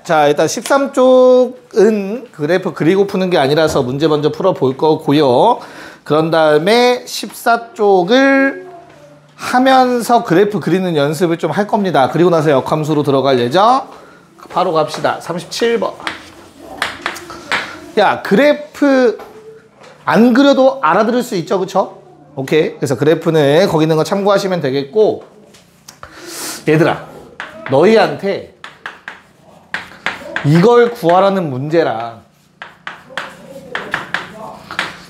자, 일단 13쪽은 그래프 그리고 푸는 게 아니라서 문제 먼저 풀어볼 거고요. 그런 다음에 14쪽을 하면서 그래프 그리는 연습을 좀 할 겁니다. 그리고 나서 역함수로 들어갈 예정. 바로 갑시다. 37번. 야, 그래프 안 그려도 알아들을 수 있죠, 그쵸? 오케이. 그래서 그래프는 거기 있는 거 참고하시면 되겠고, 얘들아, 너희한테 이걸 구하라는 문제랑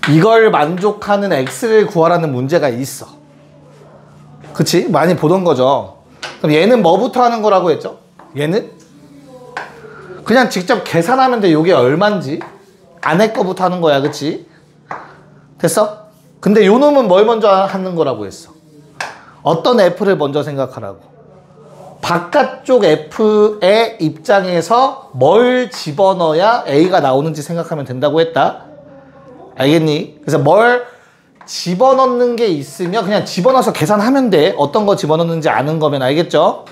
이걸 만족하는 x를 구하라는 문제가 있어. 그치? 많이 보던 거죠. 그럼 얘는 뭐부터 하는 거라고 했죠? 얘는 그냥 직접 계산하면 돼. 요게 얼만지 안에 거부터 하는 거야. 그치? 됐어? 근데 요 놈은 뭘 먼저 하는 거라고 했어? 어떤 f를 먼저 생각하라고. 바깥쪽 f의 입장에서 뭘 집어넣어야 a가 나오는지 생각하면 된다고 했다. 알겠니? 그래서 뭘 집어넣는 게 있으면 그냥 집어넣어서 계산하면 돼. 어떤 거 집어넣는지 아는 거면. 알겠죠?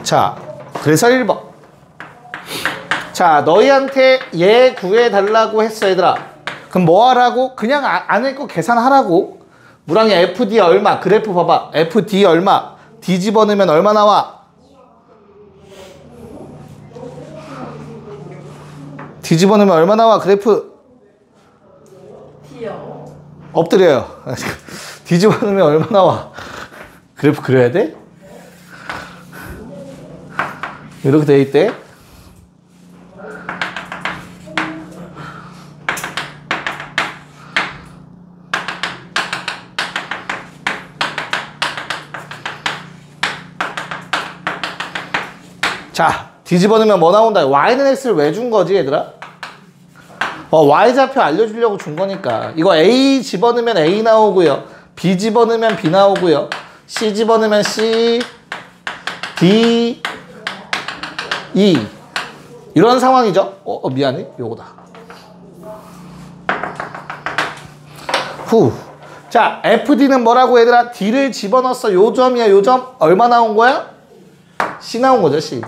자, 그래서 1번. 자, 너희한테 얘 구해달라고 했어, 얘들아. 그럼 뭐 하라고? 그냥 안에 거 계산하라고. 무랑이 FD 얼마? 그래프 봐봐. FD 얼마? D 집어넣으면 얼마 나와? D 집어넣으면 얼마 나와? 그래프. D요. 엎드려요. D 집어넣으면 얼마 나와? 그래프 그려야 돼? 이렇게 돼 있대. 자, 뒤집어넣으면 뭐 나온다? y는 x를 왜 준 거지, 얘들아? y좌표 알려주려고 준 거니까. 이거 a 집어넣으면 a 나오고요. b 집어넣으면 b 나오고요. c 집어넣으면 c, d, e. 이런 상황이죠. 미안해. 요거다. 후. 자, fd는 뭐라고, 얘들아? d를 집어넣었어. 요 점이야, 요 점. 얼마 나온 거야? c 나온 거죠, c.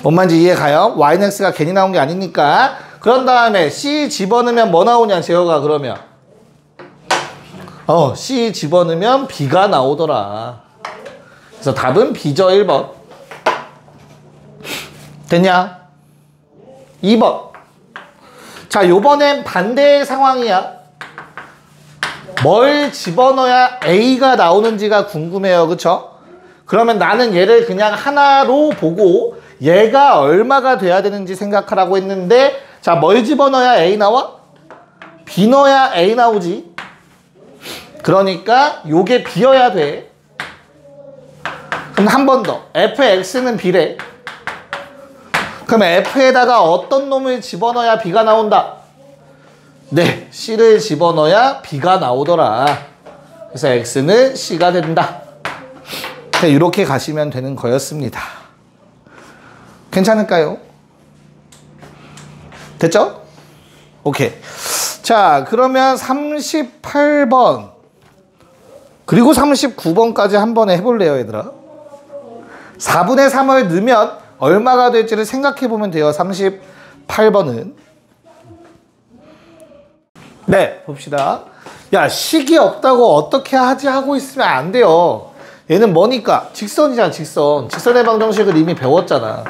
뭔 말인지 이해 가요? y는 x가 괜히 나온 게 아니니까. 그런 다음에 c 집어넣으면 뭐 나오냐, 재호가. 그러면 c 집어넣으면 b가 나오더라. 그래서 답은 b죠. 1번. 됐냐? 2번. 자, 요번엔 반대의 상황이야. 뭘 집어넣어야 a가 나오는지가 궁금해요. 그쵸? 그러면 나는 얘를 그냥 하나로 보고 얘가 얼마가 돼야 되는지 생각하라고 했는데, 자, 뭘 집어넣어야 A 나와? B 넣어야 A 나오지. 그러니까 요게 B여야 돼. 그럼 한 번 더. fx는 B래. 그럼 f에다가 어떤 놈을 집어넣어야 B가 나온다? 네, C를 집어넣어야 B가 나오더라. 그래서 x는 C가 된다. 이렇게 가시면 되는 거였습니다. 괜찮을까요? 됐죠? 오케이. 자, 그러면 38번 그리고 39번까지 한 번에 해볼래요, 얘들아? 4분의 3을 넣으면 얼마가 될지를 생각해 보면 돼요. 38번은. 네, 봅시다. 야, 식이 없다고 어떻게 하지 하고 있으면 안 돼요. 얘는 뭐니까? 직선이잖아, 직선. 직선의 방정식을 이미 배웠잖아.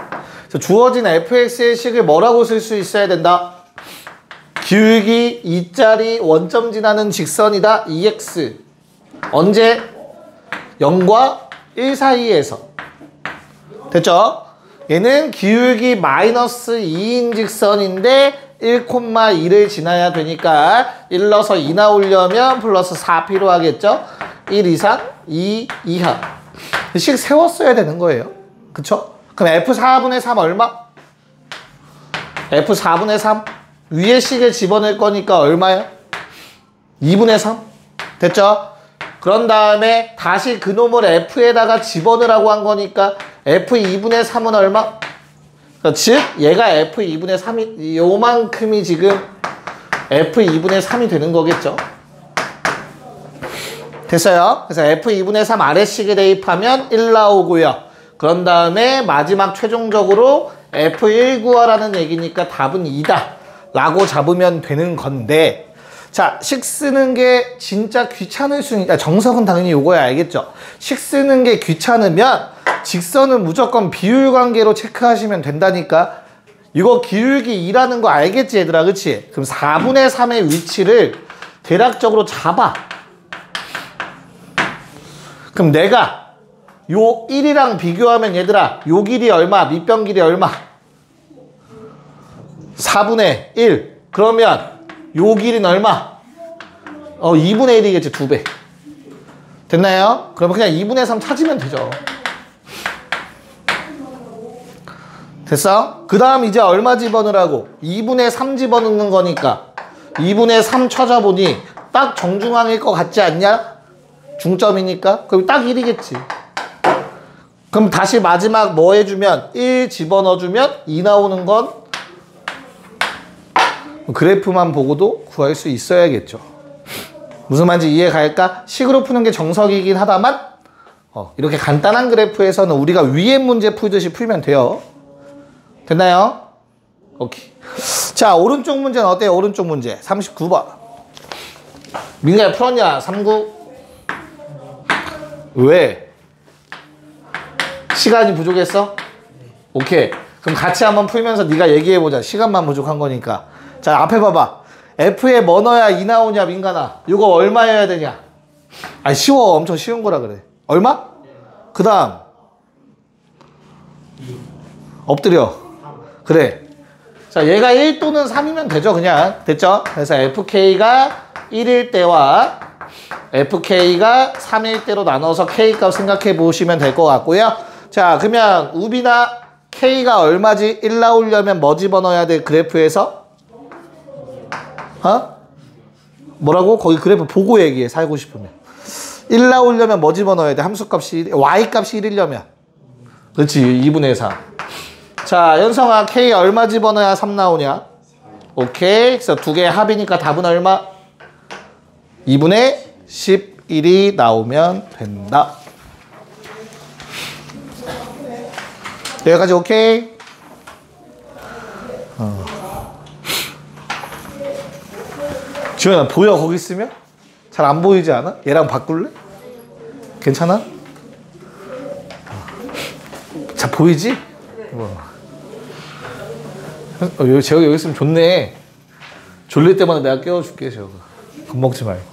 그래서 주어진 fx의 식을 뭐라고 쓸 수 있어야 된다? 기울기 2짜리 원점 지나는 직선이다. 2x. 언제? 0과 1 사이에서. 됐죠? 얘는 기울기 마이너스 2인 직선인데 1,2를 지나야 되니까 1 넣어서 2 나오려면 플러스 4 필요하겠죠? 1 이상, 2 이하. 식 세웠어야 되는 거예요. 그쵸? 그럼 F4분의 3 얼마? F4분의 3? 위에 식을 집어넣을 거니까 얼마야? 2분의 3? 됐죠? 그런 다음에 다시 그놈을 F에다가 집어넣으라고 한 거니까 F2분의 3은 얼마? 즉 얘가 F2분의 3이 요만큼이 지금 F2분의 3이 되는 거겠죠? 됐어요? 그래서 F2분의 3 아래식에 대입하면 1 나오고요. 그런 다음에 마지막 최종적으로 F1 구하라는 얘기니까 답은 2다 라고 잡으면 되는 건데, 자, 식 쓰는 게 진짜 귀찮을 수 있다. 정석은 당연히 요거야, 알겠죠? 식 쓰는 게 귀찮으면 직선은 무조건 비율 관계로 체크하시면 된다니까. 이거 기울기 2라는 거 알겠지, 얘들아? 그치? 그럼 4분의 3의 위치를 대략적으로 잡아. 그럼 내가 요 1이랑 비교하면 얘들아, 요 길이 얼마? 밑변 길이 얼마? 4분의 1. 그러면 요 길이는 얼마? 2분의 1이겠지, 2배. 됐나요? 그러면 그냥 2분의 3 찾으면 되죠. 됐어? 그 다음 이제 얼마 집어넣으라고? 2분의 3 집어넣는 거니까 2분의 3 찾아보니 딱 정중앙일 것 같지 않냐? 중점이니까. 그럼 딱 1이겠지. 그럼 다시 마지막 뭐 해주면 1 집어넣어주면 2 나오는 건 그래프만 보고도 구할 수 있어야겠죠. 무슨 말인지 이해 갈까? 식으로 푸는 게 정석이긴 하다만 이렇게 간단한 그래프에서는 우리가 위에 문제 풀듯이 풀면 돼요. 됐나요? 오케이. 자, 오른쪽 문제는 어때요? 오른쪽 문제 39번. 민가야 풀었냐? 39. 왜? 시간이 부족했어? 오케이. 그럼 같이 한번 풀면서 네가 얘기해보자. 시간만 부족한 거니까. 자, 앞에 봐봐. F에 뭐 넣어야 2 나오냐, 민간아? 이거 얼마여야 되냐? 아니, 쉬워. 엄청 쉬운 거라 그래. 얼마? 그 다음 엎드려. 그래. 자, 얘가 1 또는 3이면 되죠, 그냥. 됐죠? 그래서 FK가 1일 때와 FK가 3일 때로 나눠서 K값 생각해 보시면 될 것 같고요. 자, 그러면 우비나 K가 얼마지? 1 나오려면 뭐 집어넣어야 돼, 그래프에서? 뭐라고? 거기 그래프 보고 얘기해, 살고 싶으면. 1 나오려면 뭐 집어넣어야 돼? 함수값이, Y값이 1이려면. 그렇지, 2분의 4. 자, 연성아, K 얼마 집어넣어야 3 나오냐? 오케이. 그래서 두 개의 합이니까 답은 얼마? 2분의 11이 나오면 된다. 여기까지 오케이? 지현아, 보여? 거기 있으면? 잘 안 보이지 않아? 얘랑 바꿀래? 괜찮아? 자, 보이지? 제가 여기 있으면 좋네. 졸릴 때마다 내가 깨워줄게, 제가. 겁먹지 말고.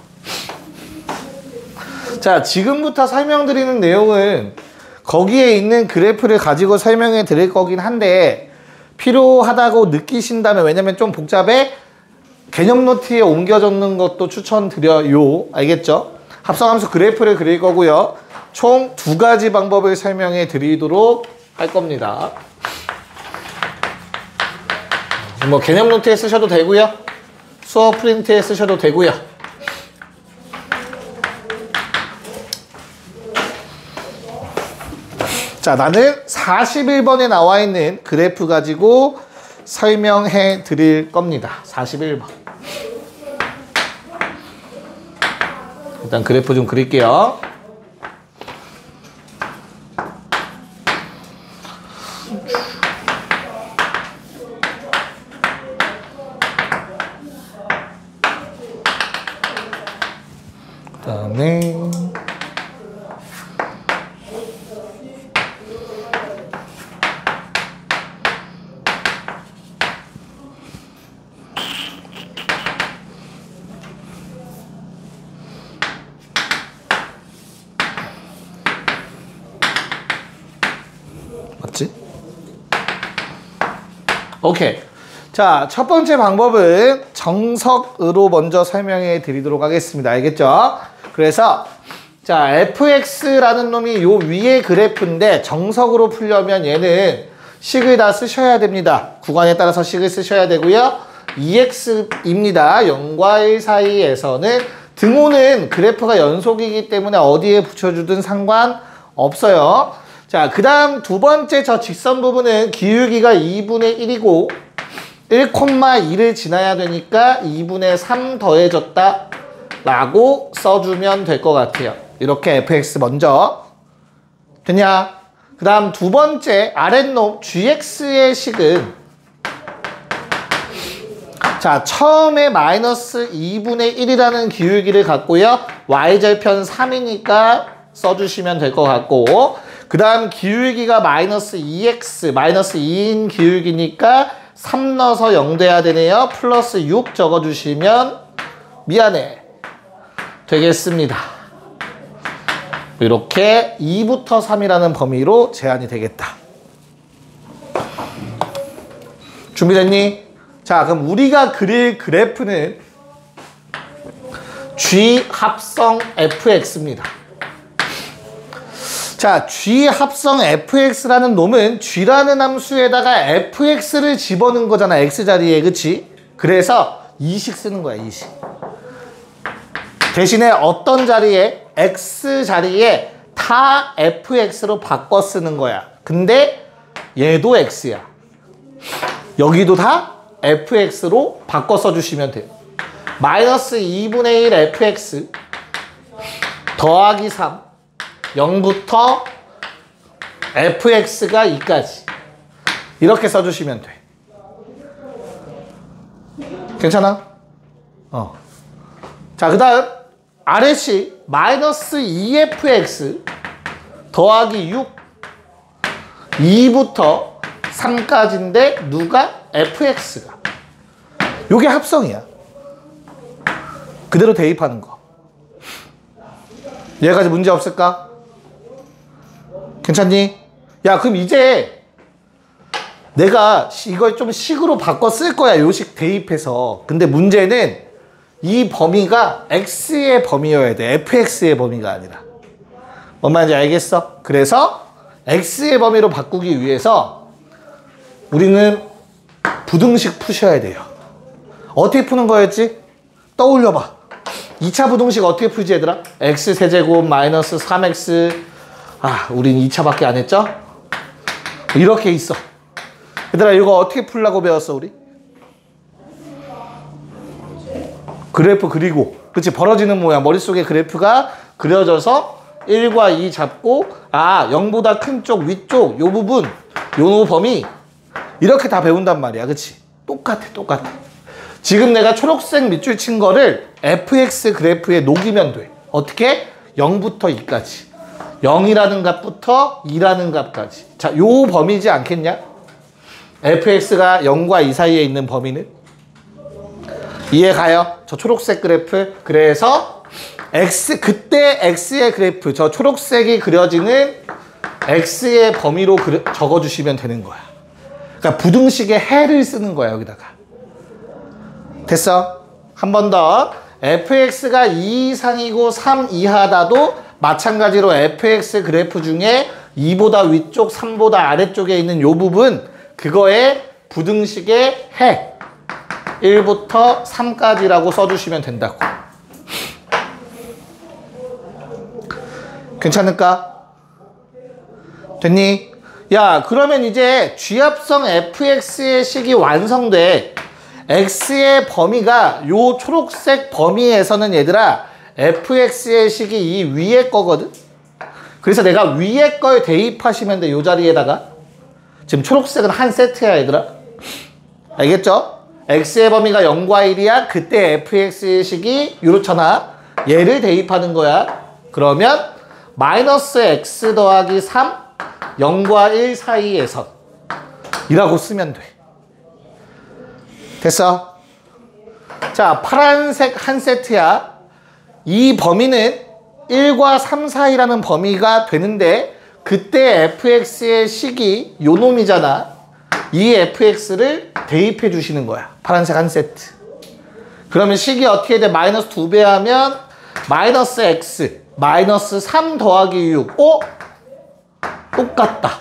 자, 지금부터 설명드리는 내용은 거기에 있는 그래프를 가지고 설명해 드릴 거긴 한데, 필요하다고 느끼신다면, 왜냐면 좀 복잡해? 개념 노트에 옮겨 적는 것도 추천드려요. 알겠죠? 합성함수 그래프를 그릴 거고요. 총 2가지 방법을 설명해 드리도록 할 겁니다. 뭐 개념 노트에 쓰셔도 되고요. 수업 프린트에 쓰셔도 되고요. 자, 나는 41번에 나와 있는 그래프 가지고 설명해 드릴 겁니다. 41번. 일단 그래프 좀 그릴게요. 그 다음에 맞지? 오케이. 자, 첫 번째 방법은 정석으로 먼저 설명해 드리도록 하겠습니다. 알겠죠? 그래서 자, fx라는 놈이 요 위에 그래프인데 정석으로 풀려면 얘는 식을 다 쓰셔야 됩니다. 구간에 따라서 식을 쓰셔야 되고요. 2x입니다. 0과 1 사이에서는 등호는 그래프가 연속이기 때문에 어디에 붙여주든 상관없어요. 자, 그 다음 두 번째 저 직선 부분은 기울기가 2분의 1이고 1,2를 지나야 되니까 2분의 3 더해졌다 라고 써주면 될 것 같아요. 이렇게 fx 먼저. 됐냐? 그 다음 두 번째 아랫놈 gx의 식은 자 처음에 마이너스 2분의 1이라는 기울기를 갖고요. y절편 3이니까 써주시면 될 것 같고 그 다음 기울기가 마이너스 2x 마이너스 2인 기울기니까 3 넣어서 0 돼야 되네요. 플러스 6 적어주시면 미안해 되겠습니다. 이렇게 2부터 3이라는 범위로 제한이 되겠다. 준비됐니? 자, 그럼 우리가 그릴 그래프는 G 합성 fx입니다. 자, G 합성 fx라는 놈은 G라는 함수에다가 fx를 집어넣은 거잖아. x 자리에, 그치? 그래서 이식 쓰는 거야, 이식. 대신에 어떤 자리에? x 자리에 다 fx로 바꿔 쓰는 거야. 근데 얘도 x야. 여기도 다 fx로 바꿔 써주시면 돼요. 마이너스 2분의 1 fx 더하기 3 0부터 fx가 2까지 이렇게 써주시면 돼. 괜찮아? 자, 그 다음 아래식 마이너스 2fx 더하기 6 2부터 3까지인데 누가? fx가. 요게 합성이야. 그대로 대입하는 거. 여기까지 문제 없을까? 괜찮니? 야, 그럼 이제 내가 이걸 좀 식으로 바꿔 쓸 거야. 요식 대입해서. 근데 문제는 이 범위가 x의 범위여야 돼. fx의 범위가 아니라. 뭔 말인지 알겠어? 그래서 x의 범위로 바꾸기 위해서 우리는 부등식 푸셔야 돼요. 어떻게 푸는 거였지? 떠올려봐. 2차 부등식 어떻게 풀지 얘들아? x세제곱 마이너스 3x 우린 2차밖에 안 했죠? 이렇게 있어. 얘들아 이거 어떻게 풀라고 배웠어 우리? 그래프 그리고 그치 벌어지는 모양 머릿속에 그래프가 그려져서 1과 2 잡고 0보다 큰 쪽 위쪽 요 부분 요 범위 이렇게 다 배운단 말이야. 그치? 똑같아. 지금 내가 초록색 밑줄 친 거를 fx 그래프에 녹이면 돼. 어떻게? 0부터 2까지. 0이라는 값부터 2라는 값까지. 자, 요 범위지 않겠냐? fx가 0과 2 사이에 있는 범위는? 이해가요? 저 초록색 그래프. 그래서 그때 x의 그래프, 저 초록색이 그려지는 x의 범위로 적어주시면 되는 거야. 그러니까 부등식의 해를 쓰는 거야, 여기다가. 됐어? 한 번 더. fx가 2 이상이고 3 이하다도 마찬가지로 fx 그래프 중에 2보다 위쪽, 3보다 아래쪽에 있는 요 부분, 그거의 부등식의 해. 1부터 3까지라고 써주시면 된다고. 괜찮을까? 됐니? 야, 그러면 이제 G합성 fx의 식이 완성돼. x의 범위가 요 초록색 범위에서는 얘들아 fx의 식이 이 위에 거거든. 그래서 내가 위에 걸 대입하시면 돼. 요 자리에다가. 지금 초록색은 한 세트야 얘들아. 알겠죠? x의 범위가 0과 1이야. 그때 fx의 식이 요렇잖아. 얘를 대입하는 거야. 그러면 마이너스 x 더하기 3 0과 1 사이에서 이라고 쓰면 돼. 됐어? 자, 파란색 한 세트야. 이 범위는 1과 3 사이라는 범위가 되는데 그때 fx의 식이 요 놈이잖아. 이 fx를 대입해 주시는 거야. 파란색 한 세트. 그러면 식이 어떻게 돼? 마이너스 2배 하면 마이너스 x 마이너스 3 더하기 6. 똑같다.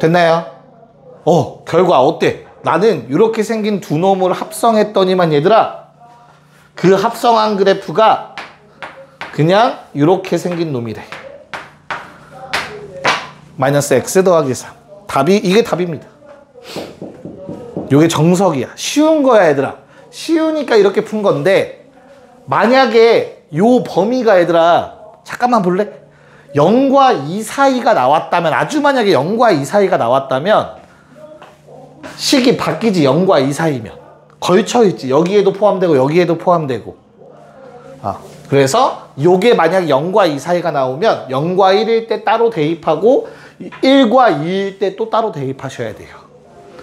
됐나요? 결과 어때? 나는 이렇게 생긴 두 놈을 합성했더니만 얘들아 그 합성한 그래프가 그냥 이렇게 생긴 놈이래. 마이너스 x 더하기 3. 이게 답입니다. 이게 정석이야. 쉬운 거야 얘들아. 쉬우니까 이렇게 푼 건데 만약에 요 범위가 얘들아 잠깐만 볼래? 0과 2 사이가 나왔다면, 아주 만약에 0과 2 사이가 나왔다면 식이 바뀌지. 0과 2 사이면 걸쳐있지. 여기에도 포함되고 여기에도 포함되고. 그래서 요게 만약 0과 2 사이가 나오면 0과 1일 때 따로 대입하고 1과 2일 때 또 따로 대입하셔야 돼요.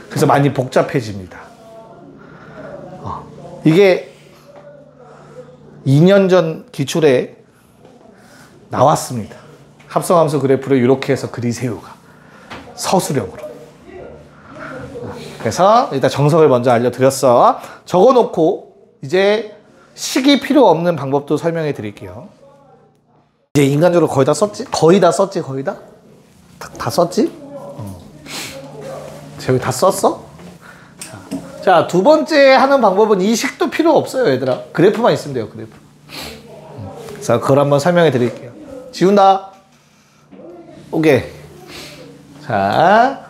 그래서 많이 복잡해집니다. 이게 2년 전 기출에 나왔습니다. 합성함수 그래프를 이렇게 해서 그리세요가 서술형으로. 그래서 일단 정석을 먼저 알려드렸어. 적어놓고 이제 식이 필요 없는 방법도 설명해 드릴게요. 이제 인간적으로 거의 다 썼지? 거의 다 썼지? 거의 다? 다 썼지? 저기 다 썼어? 자, 두 번째 하는 방법은 이 식도 필요 없어요, 얘들아. 그래프만 있으면 돼요, 그래프. 그래서 그걸 한번 설명해 드릴게요. 지운다. 오케이. 자,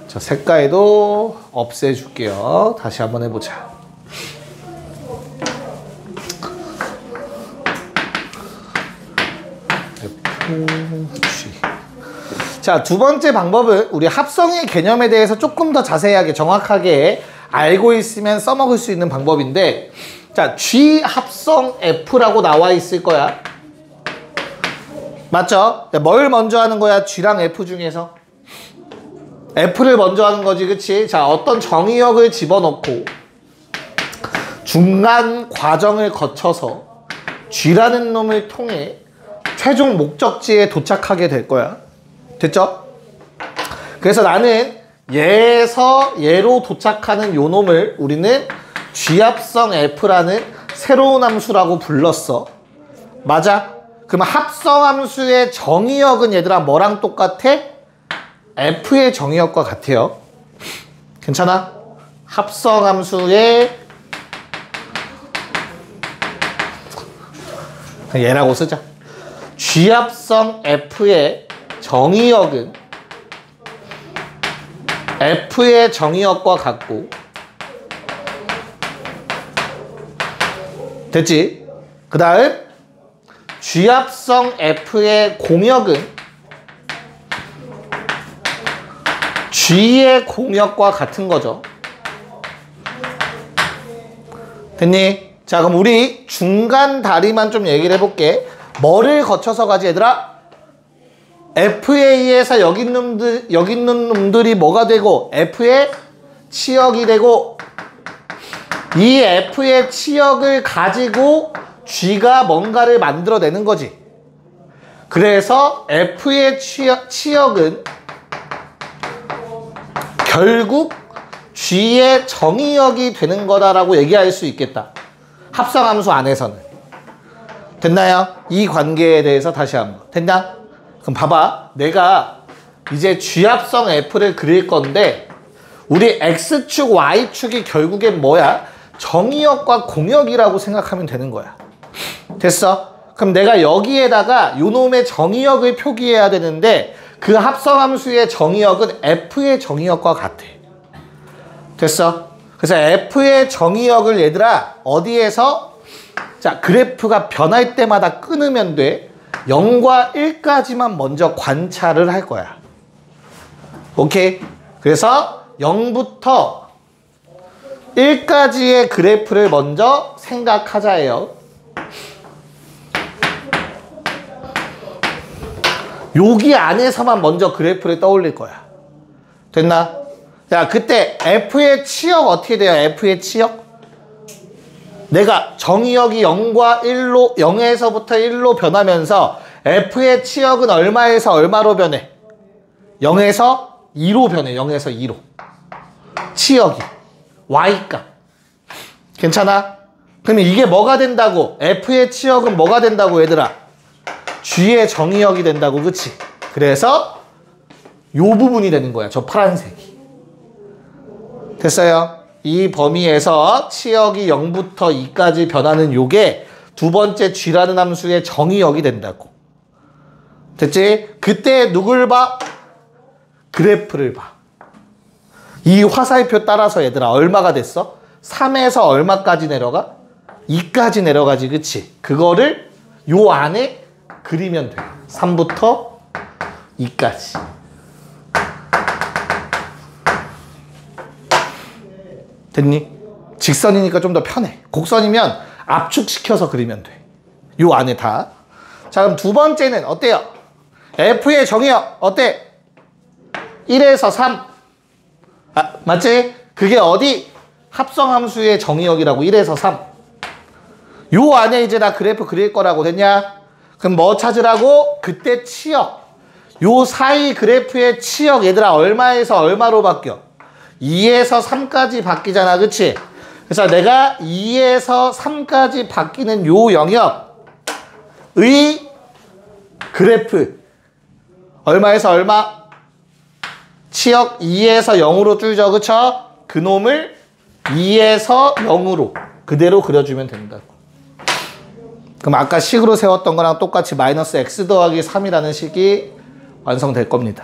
저 색깔도 없애줄게요. 다시 한번 해보자. 자, 두 번째 방법은 우리 합성의 개념에 대해서 조금 더 자세하게 정확하게 알고 있으면 써먹을 수 있는 방법인데, 자, G 합성 F라고 나와 있을 거야. 맞죠? 뭘 먼저 하는 거야? G랑 F 중에서 F를 먼저 하는 거지, 그치? 자, 어떤 정의역을 집어넣고 중간 과정을 거쳐서 G라는 놈을 통해 최종 목적지에 도착하게 될 거야. 됐죠? 그래서 나는 얘에서 얘로 도착하는 요 놈을 우리는 G합성 F라는 새로운 함수라고 불렀어. 맞아? 그럼 합성함수의 정의역은 얘들아 뭐랑 똑같아? F의 정의역과 같아요. 괜찮아? 합성함수의 얘라고 쓰자. G합성 F의 정의역은 F의 정의역과 같고, 됐지? 그 다음 G합성 F의 공역은 G의 공역과 같은 거죠. 됐니? 자, 그럼 우리 중간 다리만 좀 얘기를 해볼게. 뭐를 거쳐서 가지, 얘들아? FA에서 여기 있는 놈들이 뭐가 되고 F의 치역이 되고, 이 F의 치역을 가지고 G가 뭔가를 만들어내는 거지. 그래서 F의 치역은 결국 G의 정의역이 되는 거다라고 얘기할 수 있겠다. 합성함수 안에서는. 됐나요? 이 관계에 대해서 다시 한번. 됐나? 그럼 봐봐. 내가 이제 G합성 F를 그릴 건데 우리 X축, Y축이 결국엔 뭐야? 정의역과 공역이라고 생각하면 되는 거야. 됐어? 그럼 내가 여기에다가 요놈의 정의역을 표기해야 되는데 그 합성함수의 정의역은 F의 정의역과 같아. 됐어? 그래서 F의 정의역을 얘들아 어디에서? 자, 그래프가 변할 때마다 끊으면 돼. 0과 1까지만 먼저 관찰을 할 거야. 오케이? 그래서 0부터 1까지의 그래프를 먼저 생각하자예요. 여기 안에서만 먼저 그래프를 떠올릴 거야. 됐나? 자, 그때 F의 치역 어떻게 돼요? F의 치역? 내가 정의역이 0과 1로, 0에서부터 1로 변하면서 F의 치역은 얼마에서 얼마로 변해? 0에서 2로 변해. 0에서 2로. 치역이. Y값. 괜찮아? 그러면 이게 뭐가 된다고? F의 치역은 뭐가 된다고, 얘들아? G의 정의역이 된다고, 그치? 그래서 요 부분이 되는 거야. 저 파란색이. 됐어요? 이 범위에서 치역이 0부터 2까지 변하는 요게 두 번째 G라는 함수의 정의역이 된다고. 됐지? 그때 누굴 봐? 그래프를 봐. 이 화살표 따라서 얘들아 얼마가 됐어? 3에서 얼마까지 내려가? 2까지 내려가지, 그치? 그거를 요 안에 그리면 돼. 3부터 2까지. 됐니? 직선이니까 좀 더 편해. 곡선이면 압축시켜서 그리면 돼. 요 안에 다. 자, 그럼 두 번째는 어때요? F의 정의역 어때? 1에서 3. 아, 맞지? 그게 어디? 합성함수의 정의역이라고. 1에서 3. 요 안에 이제 나 그래프 그릴 거라고. 됐냐? 그럼 뭐 찾으라고? 그때 치역. 요 사이 그래프의 치역 얘들아 얼마에서 얼마로 바뀌어? 2에서 3까지 바뀌잖아. 그치? 그래서 내가 2에서 3까지 바뀌는 요 영역의 그래프 얼마에서 얼마? 치역 2에서 0으로 줄죠. 그쵸? 그놈을 2에서 0으로 그대로 그려주면 된다고. 그럼 아까 식으로 세웠던 거랑 똑같이 마이너스 x 더하기 3이라는 식이 완성될 겁니다.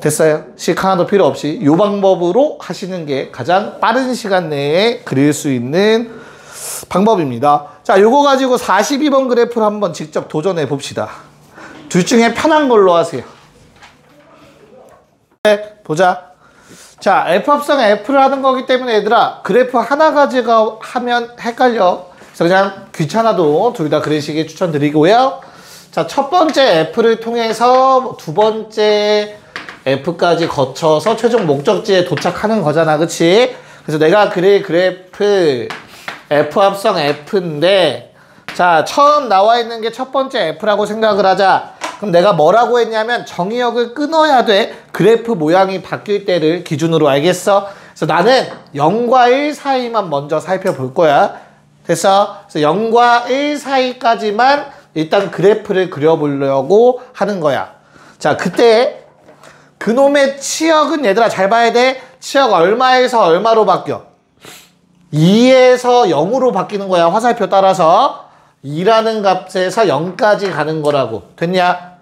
됐어요? 식 하나도 필요 없이 이 방법으로 하시는 게 가장 빠른 시간 내에 그릴 수 있는 방법입니다. 자, 요거 가지고 42번 그래프를 한번 직접 도전해 봅시다. 둘 중에 편한 걸로 하세요. 네, 보자. 자, F합성 F를 하는 거기 때문에 얘들아 그래프 하나 가지고 하면 헷갈려. 그래서 그냥 귀찮아도 둘 다 그리시기 추천드리고요. 자, 첫 번째 F를 통해서 두 번째 F까지 거쳐서 최종 목적지에 도착하는 거잖아. 그치? 그래서 내가 그릴 그래프 F합성 F인데 자, 처음 나와 있는 게 첫 번째 F라고 생각을 하자. 그럼 내가 뭐라고 했냐면 정의역을 끊어야 돼. 그래프 모양이 바뀔 때를 기준으로. 알겠어? 그래서 나는 0과 1 사이만 먼저 살펴볼 거야. 됐어? 그래서 0과 1 사이까지만 일단 그래프를 그려보려고 하는 거야. 자, 그때 그놈의 치역은 얘들아 잘 봐야 돼. 치역 얼마에서 얼마로 바뀌어? 2에서 0으로 바뀌는 거야. 화살표 따라서 2라는 값에서 0까지 가는 거라고. 됐냐?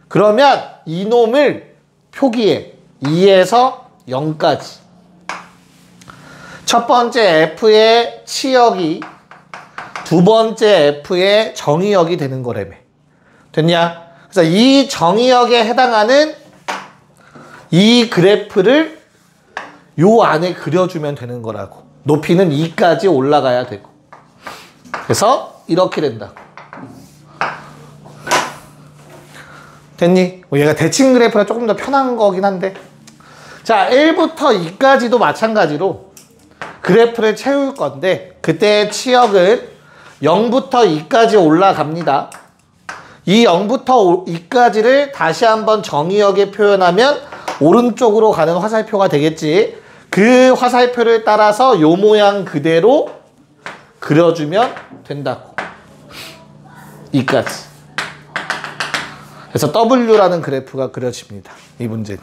그러면 이놈을 표기해. 2에서 0까지. 첫 번째 F의 치역이 두 번째 F의 정의역이 되는 거라며. 됐냐? 그래서 이 정의역에 해당하는 이 그래프를 요 안에 그려주면 되는 거라고. 높이는 2까지 올라가야 되고. 그래서 이렇게 된다고. 됐니? 얘가 대칭 그래프가 조금 더 편한 거긴 한데. 자, 1부터 2까지도 마찬가지로 그래프를 채울 건데 그때 치역은 0부터 2까지 올라갑니다. 이 0부터 2까지를 다시 한번 정의역에 표현하면 오른쪽으로 가는 화살표가 되겠지. 그 화살표를 따라서 요 모양 그대로 그려주면 된다고. 2까지. 그래서 W라는 그래프가 그려집니다. 이 문제는.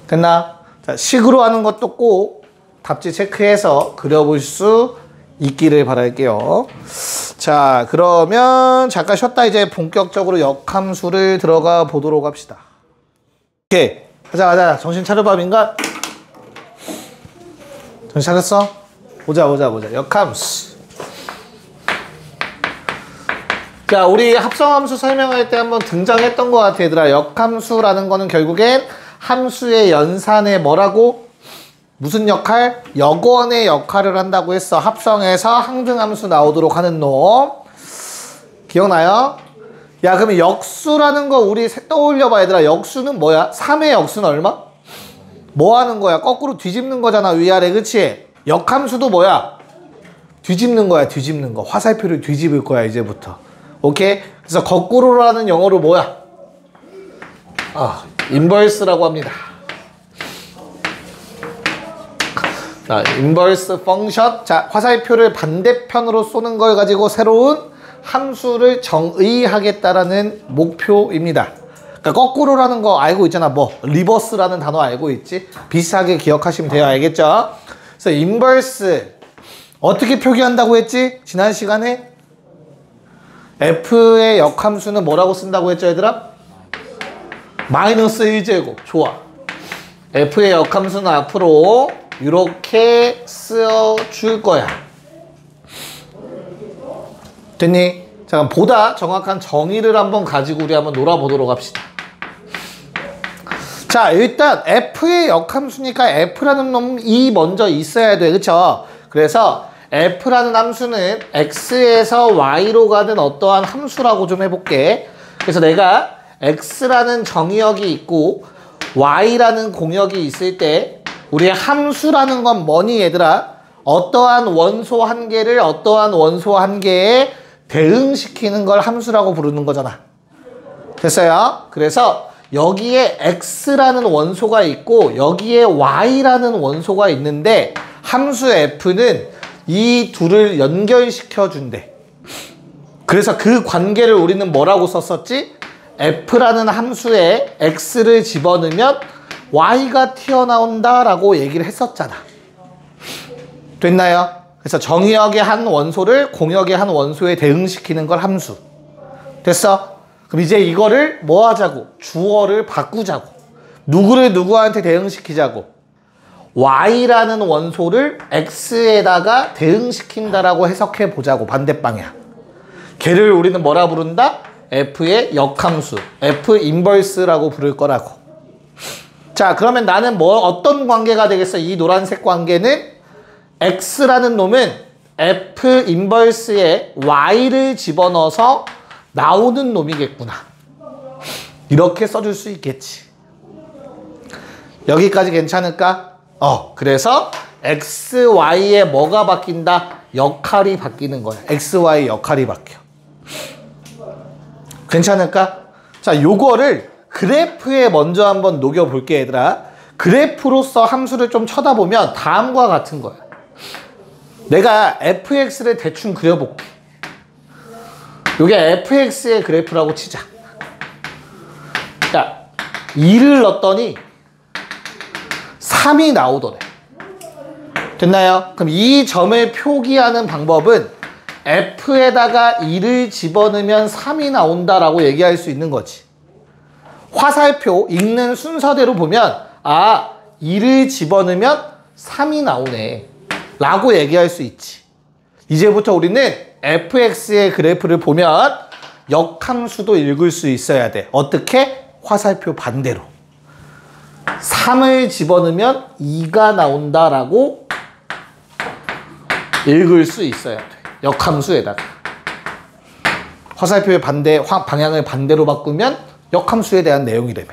됐나? 자, 식으로 하는 것도 꼭 답지 체크해서 그려볼 수 있기를 바랄게요. 자, 그러면 잠깐 쉬었다 이제 본격적으로 역함수를 들어가 보도록 합시다. 오케이. 가자. 정신 차려봐, 민간. 정신 차렸어? 보자. 역함수. 자, 우리 합성함수 설명할 때 한번 등장했던 것 같아, 얘들아. 역함수라는 거는 결국엔 함수의 연산에 뭐라고? 무슨 역할? 역원의 역할을 한다고 했어. 합성해서 항등함수 나오도록 하는 놈. 기억나요? 야, 그러면 역수라는 거 우리 떠올려봐, 얘들아. 역수는 뭐야? 3의 역수는 얼마? 뭐 하는 거야? 거꾸로 뒤집는 거잖아, 위아래. 그치? 역함수도 뭐야? 뒤집는 거야, 뒤집는 거. 화살표를 뒤집을 거야, 이제부터. 오케이? 그래서 거꾸로라는 영어로 뭐야? 인버스라고 합니다. 자, 인버스 펑션. 자, 화살표를 반대편으로 쏘는 걸 가지고 새로운 함수를 정의하겠다라는 목표입니다. 그러니까 거꾸로라는 거 알고 있잖아. 뭐 리버스라는 단어 알고 있지? 비슷하게 기억하시면 돼요. 알겠죠? 그래서 인버스 어떻게 표기한다고 했지? 지난 시간에 F의 역함수는 뭐라고 쓴다고 했죠, 얘들아? 마이너스 1제곱. 좋아. F의 역함수는 앞으로 이렇게 쓰여줄 거야. 됐니? 자, 그럼 보다 정확한 정의를 한번 가지고 우리 한번 놀아보도록 합시다. 자, 일단 f의 역함수니까 f라는 놈이 먼저 있어야 돼. 그쵸? 그래서 f라는 함수는 x에서 y로 가는 어떠한 함수라고 좀 해볼게. 그래서 내가 x라는 정의역이 있고 y라는 공역이 있을 때 우리의 함수라는 건 뭐니 얘들아? 어떠한 원소 한 개를 어떠한 원소 한 개에 대응시키는 걸 함수라고 부르는 거잖아. 됐어요? 그래서 여기에 x라는 원소가 있고 여기에 y라는 원소가 있는데 함수 f는 이 둘을 연결시켜 준대. 그래서 그 관계를 우리는 뭐라고 썼었지? f라는 함수에 x를 집어넣으면 y가 튀어나온다 라고 얘기를 했었잖아. 됐나요? 그래서 정의역의 한 원소를 공역의 한 원소에 대응시키는 걸 함수. 됐어? 그럼 이제 이거를 뭐 하자고? 주어를 바꾸자고. 누구를 누구한테 대응시키자고? y라는 원소를 x에다가 대응시킨다라고 해석해 보자고. 반대 방향. 걔를 우리는 뭐라 부른다? f의 역함수, f 인버스라고 부를 거라고. 자, 그러면 나는 뭐 어떤 관계가 되겠어? 이 노란색 관계는 x라는 놈은 f 인버스에 y를 집어넣어서 나오는 놈이겠구나. 이렇게 써줄 수 있겠지. 여기까지 괜찮을까? 그래서 x, y에 뭐가 바뀐다? 역할이 바뀌는 거야. x, y 역할이 바뀌어. 괜찮을까? 자, 요거를 그래프에 먼저 한번 녹여볼게, 얘들아. 그래프로서 함수를 좀 쳐다보면 다음과 같은 거야. 내가 fx를 대충 그려볼게. 요게 fx의 그래프라고 치자. 자, 2를 넣었더니 3이 나오더래. 됐나요? 그럼 이 점을 표기하는 방법은 f에다가 2를 집어넣으면 3이 나온다라고 얘기할 수 있는 거지. 화살표 읽는 순서대로 보면 2를 집어넣으면 3이 나오네 라고 얘기할 수 있지. 이제부터 우리는 fx의 그래프를 보면 역함수도 읽을 수 있어야 돼. 어떻게? 화살표 반대로. 3을 집어넣으면 2가 나온다라고 읽을 수 있어야 돼. 역함수에다가. 화살표의 방향을 반대로 바꾸면 역함수에 대한 내용이라며.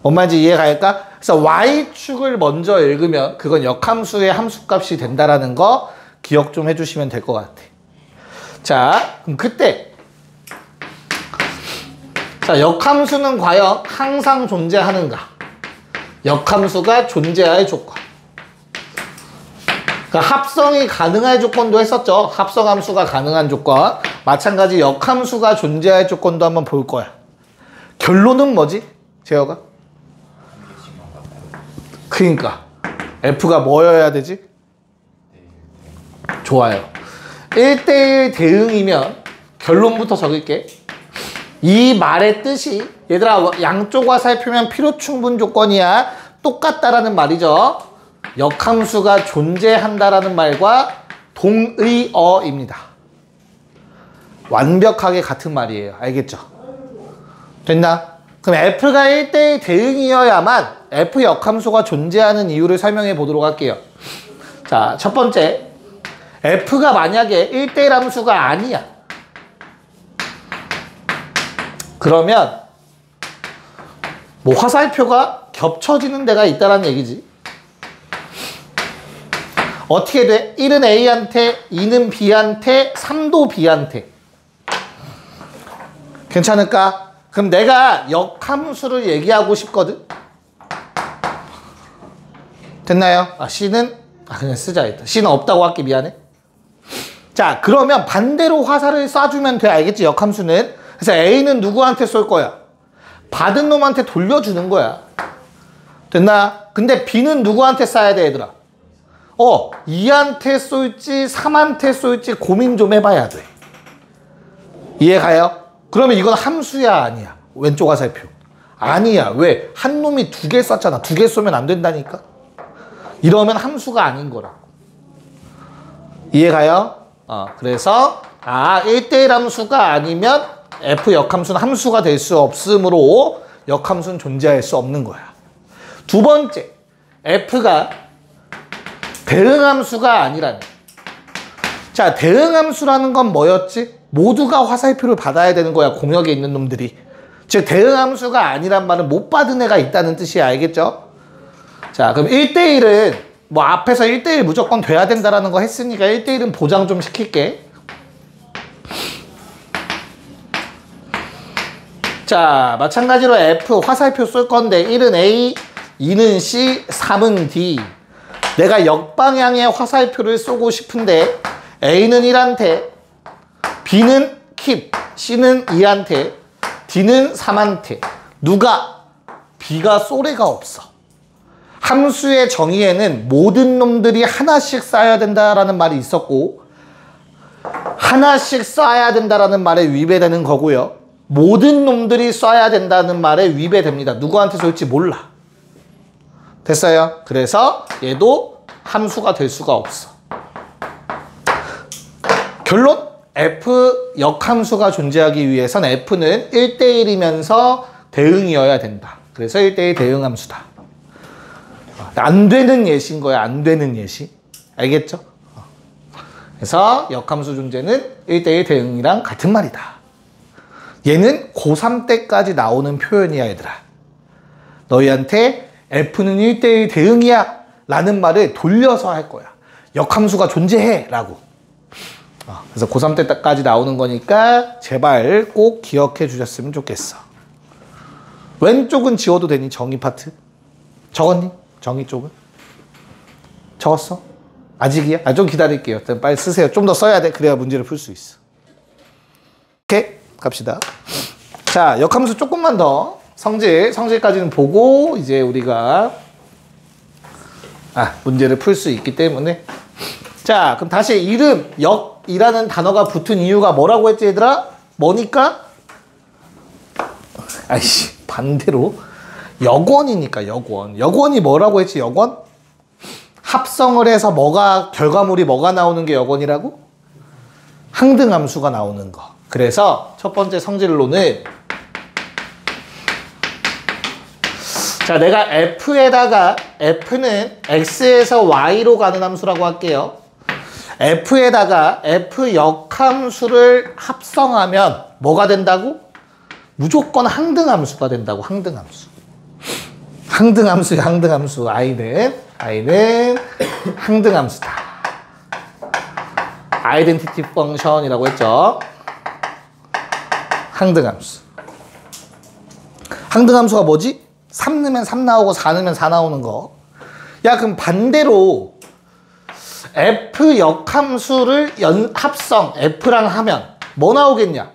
뭔 말인지 이해가 갈까? 그래서 y축을 먼저 읽으면 그건 역함수의 함수값이 된다라는 거 기억 좀 해주시면 될 것 같아. 자, 그럼 그때 자, 역함수는 과연 항상 존재하는가? 역함수가 존재할 조건. 그러니까 합성이 가능할 조건도 했었죠. 합성함수가 가능한 조건. 마찬가지 역함수가 존재할 조건도 한번 볼 거야. 결론은 뭐지? 재혁아? 그러니까 F가 뭐여야 되지? 좋아요. 1대1 대응이면 결론부터 적을게. 이 말의 뜻이 얘들아 양쪽 화살표면 필요충분 조건이야. 똑같다라는 말이죠. 역함수가 존재한다라는 말과 동의어입니다. 완벽하게 같은 말이에요. 알겠죠? 됐나? 그럼 F가 1대1 대응이어야만 F 역함수가 존재하는 이유를 설명해 보도록 할게요. 자, 첫 번째. F가 만약에 1대1 함수가 아니야. 그러면 뭐 화살표가 겹쳐지는 데가 있다는 얘기지. 어떻게 돼? 1은 A한테, 2는 B한테, 3도 B한테. 괜찮을까? 그럼 내가 역함수를 얘기하고 싶거든? 됐나요? C는? 그냥 쓰자 일단. C는 없다고 할게. 미안해. 자, 그러면 반대로 화살을 쏴주면 돼. 알겠지? 역함수는. 그래서 A는 누구한테 쏠 거야? 받은 놈한테 돌려주는 거야. 됐나? 근데 B는 누구한테 쏴야 돼, 얘들아? 2한테 쏠지 3한테 쏠지 고민 좀 해봐야 돼. 이해 가요? 그러면 이건 함수야 아니야? 왼쪽 화살표. 아니야. 왜? 한 놈이 2개 쐈잖아. 2개 쏘면 안 된다니까? 이러면 함수가 아닌 거라고. 이해 가요? 그래서 1대1 함수가 아니면 f 역함수는 함수가 될 수 없으므로 역함수는 존재할 수 없는 거야. 두 번째, f가 대응함수가 아니라는. 자, 대응함수라는 건 뭐였지? 모두가 화살표를 받아야 되는 거야, 공역에 있는 놈들이. 즉, 대응함수가 아니란 말은 못 받은 애가 있다는 뜻이야, 알겠죠? 자, 그럼 1대1은 뭐 앞에서 1대1 무조건 돼야 된다라는 거 했으니까 1대1은 보장 좀 시킬게. 자, 마찬가지로 F 화살표 쏠 건데 1은 A, 2는 C, 3은 D. 내가 역방향의 화살표를 쏘고 싶은데 A는 1한테, B는 keep, C는 2한테, D는 3한테. 누가? B가 쏘레가 없어. 함수의 정의에는 모든 놈들이 하나씩 쌓여야 된다라는 말이 있었고, 하나씩 쏴야 된다라는 말에 위배되는 거고요. 모든 놈들이 쏴야 된다는 말에 위배됩니다. 누구한테 쏠지 몰라. 됐어요? 그래서 얘도 함수가 될 수가 없어. 결론? F 역함수가 존재하기 위해선 F는 1대1이면서 대응이어야 된다. 그래서 1대1 대응함수다. 안 되는 예시인 거야. 안 되는 예시. 알겠죠? 그래서 역함수 존재는 1대1 대응이랑 같은 말이다. 얘는 고3 때까지 나오는 표현이야, 얘들아. 너희한테 F는 1대1 대응이야 라는 말을 돌려서 할 거야. 역함수가 존재해 라고. 그래서 고3 때까지 나오는 거니까 제발 꼭 기억해 주셨으면 좋겠어. 왼쪽은 지워도 되니? 정의 파트 적었니? 정의 쪽은? 적었어? 아직이야? 좀 기다릴게요. 빨리 쓰세요. 좀 더 써야 돼. 그래야 문제를 풀 수 있어. 오케이? 갑시다. 자, 역함수 조금만 더 성질까지는 보고 이제 우리가 문제를 풀 수 있기 때문에. 자, 그럼 다시 이름, 역이라는 단어가 붙은 이유가 뭐라고 했지, 얘들아? 뭐니까? 아이씨, 반대로 역원이니까. 역원이 뭐라고 했지, 역원? 합성을 해서 결과물이 뭐가 나오는 게 역원이라고? 항등함수가 나오는 거. 그래서 첫 번째 성질론은, 자, 내가 F는 X에서 Y로 가는 함수라고 할게요. F에다가 F 역함수를 합성하면 뭐가 된다고? 무조건 항등함수가 된다고. 항등함수. I는 항등함수다. 아이덴티티 펑션이라고 했죠. 항등함수. 항등함수가 뭐지? 3 넣으면 3 나오고 4 넣으면 4 나오는 거. 야, 그럼 반대로 F 역함수를 합성 F랑 하면 뭐 나오겠냐?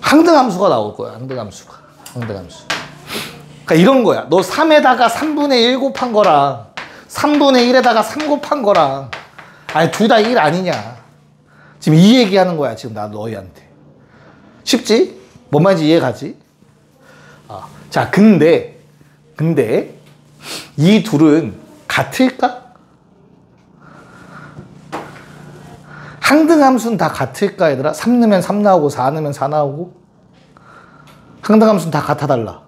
항등함수가 나올 거야. 항등함수. 그러니까 이런 거야. 너 3에다가 3분의 1 곱한 거랑 3분의 1에다가 3 곱한 거랑 둘 다 1 아니냐. 지금 이 얘기하는 거야. 지금 나 너희한테. 쉽지? 뭔 말인지 이해가지? 자, 근데 이 둘은 같을까? 항등함수는 다 같을까, 얘들아? 3 넣으면 3 나오고 4 넣으면 4 나오고? 항등함수는 다 같아, 달라?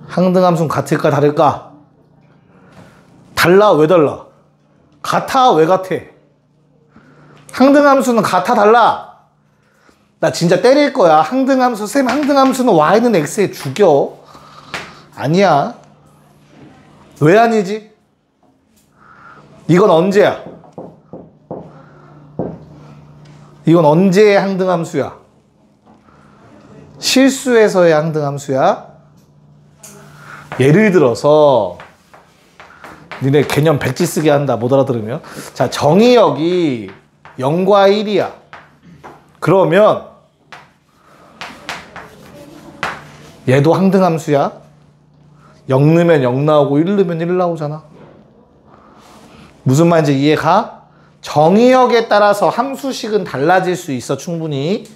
항등함수는 같을까, 다를까? 달라, 왜 달라? 같아, 왜 같아? 항등함수는 같아, 달라? 나 진짜 때릴 거야. 항등함수는 y는 x에 죽여. 아니야. 왜 아니지? 이건 언제야? 이건 언제의 항등함수야? 실수에서의 항등함수야? 예를 들어서 니네 개념 백지 쓰게 한다. 못 알아들으면. 자, 정의역이 0과 1이야. 그러면 얘도 항등함수야. 0 넣으면 0 나오고 1 넣으면 1 나오잖아. 무슨 말인지 이해가? 정의역에 따라서 함수식은 달라질 수 있어, 충분히.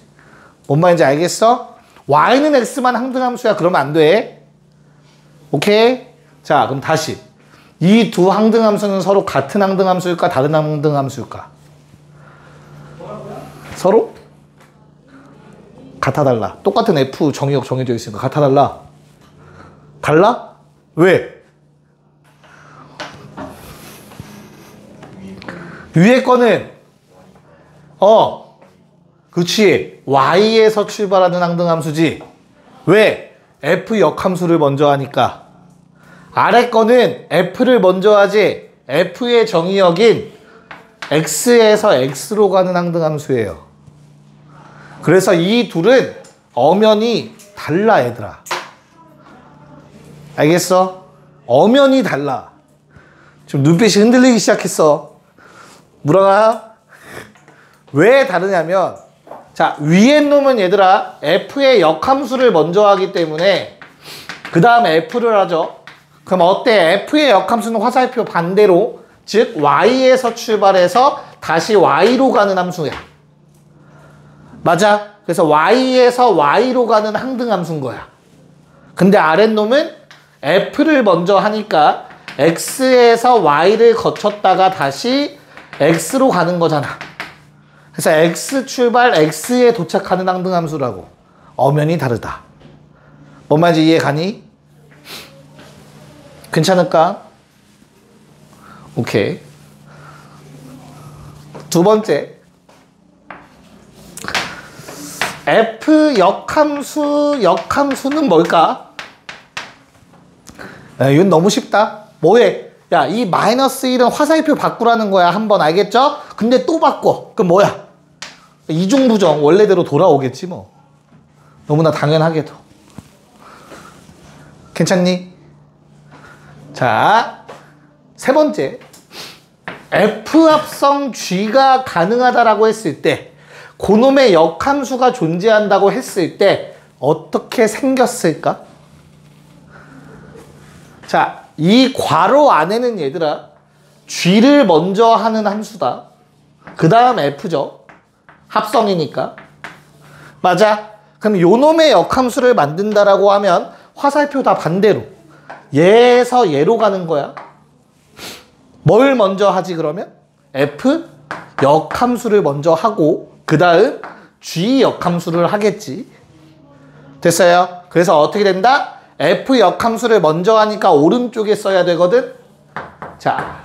뭔 말인지 알겠어? y는 x만 항등함수야. 그러면 안 돼. 오케이? 자, 그럼 다시. 이 두 항등함수는 서로 같은 항등함수일까? 다른 항등함수일까? 서로 같아 달라. 똑같은 F 정의역 정해져 있으니까 같아 달라. 달라? 왜? 위에 거는 그치, Y에서 출발하는 항등함수지. 왜? F 역함수를 먼저 하니까. 아래 거는 F를 먼저 하지 F의 정의역인 X에서 X로 가는 항등함수예요. 그래서 이 둘은 엄연히 달라, 얘들아. 알겠어? 엄연히 달라. 지금 눈빛이 흔들리기 시작했어. 물어가? 왜 다르냐면, 자, 위에 놈은 얘들아 F의 역함수를 먼저 하기 때문에 그 다음에 F를 하죠. 그럼 어때? F의 역함수는 화살표 반대로, 즉 Y에서 출발해서 다시 Y로 가는 함수야. 맞아? 그래서 Y에서 Y로 가는 항등함수인 거야. 근데 아랫놈은 F를 먼저 하니까 X에서 Y를 거쳤다가 다시 X로 가는 거잖아. 그래서 X 출발 X에 도착하는 항등함수라고. 엄연히 다르다. 뭔 말인지 이해 가니? 괜찮을까? 오케이. 두 번째, F 역함수는 뭘까? 이건 너무 쉽다. 뭐해? 야, 이 마이너스 1은 화살표 바꾸라는 거야. 한번 알겠죠? 근데 또 바꿔. 그럼 뭐야? 이중부정 원래대로 돌아오겠지 뭐. 너무나 당연하게도. 괜찮니? 자, 세 번째, F 합성 G가 가능하다라고 했을 때, 그놈의 역함수가 존재한다고 했을 때 어떻게 생겼을까? 자, 이 괄호 안에는 얘들아 G를 먼저 하는 함수다. 그 다음 F죠. 합성이니까. 맞아. 그럼 요놈의 역함수를 만든다라고 하면 화살표 다 반대로 얘에서 얘로 가는 거야. 뭘 먼저 하지 그러면? F 역함수를 먼저 하고 그 다음 G 역함수를 하겠지. 됐어요? 그래서 어떻게 된다? F 역함수를 먼저 하니까 오른쪽에 써야 되거든. 자,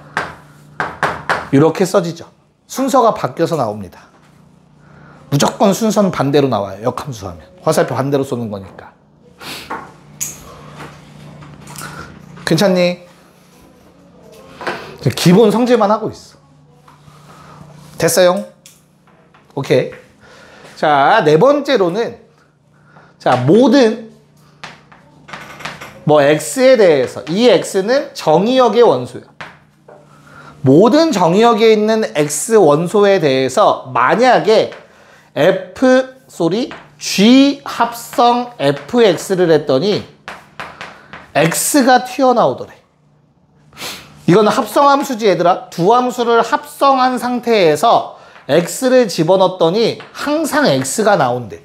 이렇게 써지죠. 순서가 바뀌어서 나옵니다. 무조건 순서는 반대로 나와요. 역함수 하면. 화살표 반대로 쏘는 거니까. 괜찮니? 기본 성질만 하고 있어. 됐어요? 오케이. 자, 네 번째로는, 자, 모든 X에 대해서, 이 X는 정의역의 원소야. 모든 정의역에 있는 X 원소에 대해서 만약에 G 합성 fx를 했더니 x가 튀어나오더래. 이거는 합성함수지 얘들아. 두 함수를 합성한 상태에서 x를 집어넣었더니 항상 x가 나온대.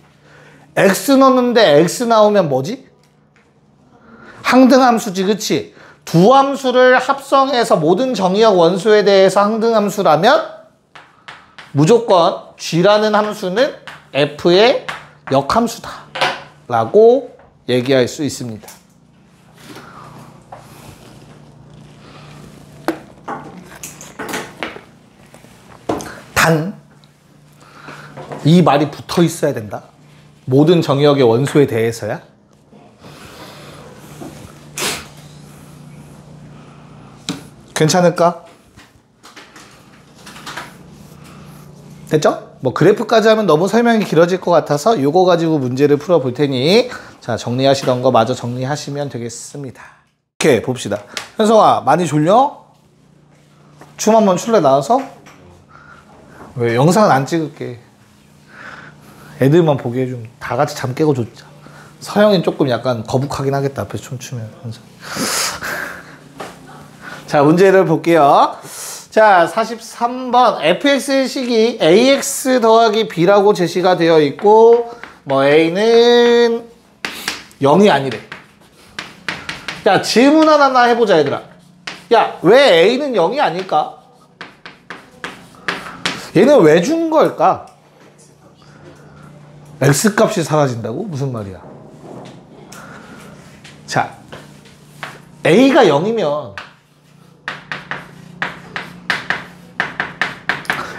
x 넣는데 x 나오면 뭐지? 항등함수지, 그치? 두 함수를 합성해서 모든 정의역 원소에 대해서 항등함수라면 무조건 g라는 함수는 f의 역함수다 라고 얘기할 수 있습니다. 단, 이 말이 붙어 있어야 된다. 모든 정의역의 원소에 대해서야. 괜찮을까? 됐죠? 뭐 그래프까지 하면 너무 설명이 길어질 것 같아서 이거 가지고 문제를 풀어볼 테니 자, 정리하시던 거 마저 정리하시면 되겠습니다. 오케이, 봅시다. 현성아, 많이 졸려? 춤 한번 출래 나와서? 왜 영상은 안 찍을게. 애들만 보게 해주면 다 같이 잠 깨고 줬자. 서영이는 조금 약간 거북하긴 하겠다. 앞에서 춤추면. 자, 문제를 볼게요. 자, 43번 fx의 식이 ax 더하기 b라고 제시가 되어 있고 뭐 a는 0이 아니래. 야, 질문 하나 해보자 얘들아. 야, 왜 a는 0이 아닐까? 얘는 왜 준 걸까? X값이 사라진다고? 무슨 말이야? 자, A가 0이면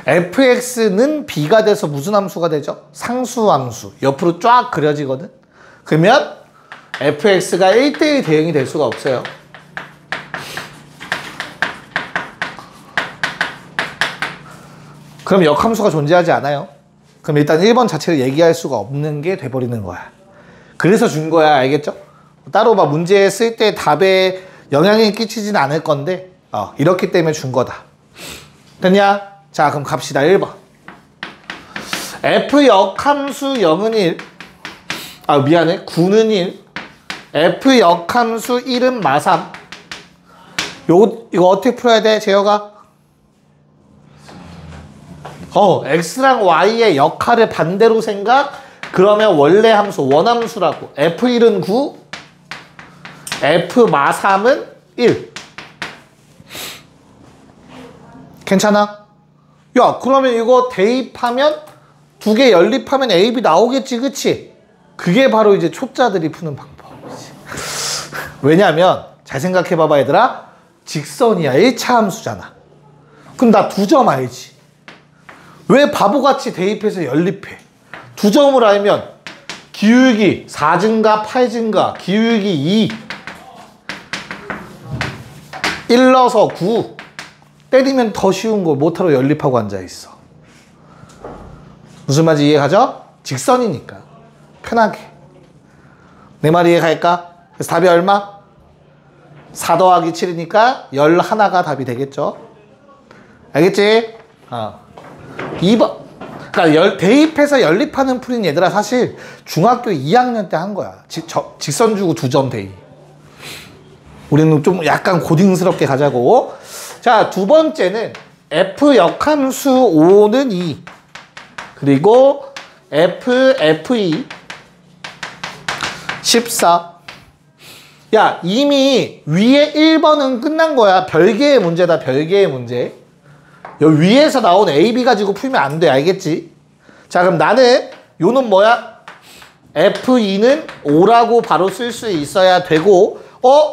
fx는 b가 돼서 무슨 함수가 되죠? 상수함수. 옆으로 쫙 그려지거든? 그러면 fx가 1대1 대응이 될 수가 없어요. 그럼 역함수가 존재하지 않아요. 그럼 일단 1번 자체를 얘기할 수가 없는 게 돼버리는 거야. 그래서 준 거야. 알겠죠? 따로 막 문제 쓸 때 답에 영향이 끼치지는 않을 건데 이렇기 때문에 준 거다. 됐냐? 자, 그럼 갑시다. 1번. f 역함수 0은 1. 미안해. 9는 1. f 역함수 1은 마삼. 이거 어떻게 풀어야 돼, 재혁아? x랑 y의 역할을 반대로 생각? 그러면 원래 함수, 원함수라고. f1은 9, f 마삼은 1. 괜찮아? 야, 그러면 이거 대입하면 두 개 연립하면 a, b 나오겠지, 그치? 그게 바로 이제 초짜들이 푸는 방법이지. 왜냐면 잘 생각해봐봐, 얘들아. 직선이야. 1차 함수잖아. 그럼 나 2점 알지? 왜 바보같이 대입해서 연립해? 2점을 알면 기울기 4증가, 8증가, 기울기 2, 1 넣어서 9 때리면 더 쉬운 걸 못하러 연립하고 앉아있어. 무슨 말인지 이해가죠? 직선이니까 편하게. 내 말 이해갈까? 그래서 답이 얼마? 4 더하기 7이니까 11가 답이 되겠죠? 알겠지? 2번. 그러니까 대입해서 연립하는 풀인 얘들아 사실 중학교 2학년 때 한 거야. 직선 주고 2점 대입. 우리는 좀 약간 고딩스럽게 가자고. 자, 두 번째는 f 역함수 5는 2. 그리고 f2 14. 야, 이미 위에 1번은 끝난 거야. 별개의 문제다. 별개의 문제. 여기 위에서 나온 A, B 가지고 풀면 안 돼. 알겠지? 자, 그럼 나는 요는 뭐야? F2는 5라고 바로 쓸 수 있어야 되고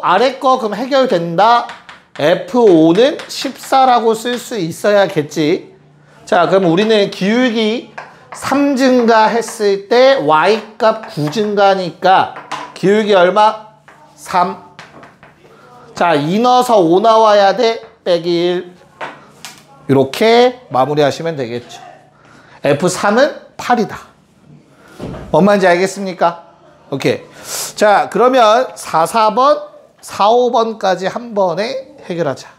아래 거 그럼 해결된다. F5는 14라고 쓸 수 있어야겠지. 자, 그럼 우리는 기울기 3증가 했을 때 Y값 9증가니까 기울기 얼마? 3. 자, 2 넣어서 5 나와야 돼. 빼기 1. 이렇게 마무리하시면 되겠죠. F3은 8이다. 뭔 말인지 알겠습니까? 오케이. 자, 그러면 4, 4번, 4, 5번까지 한 번에 해결하자.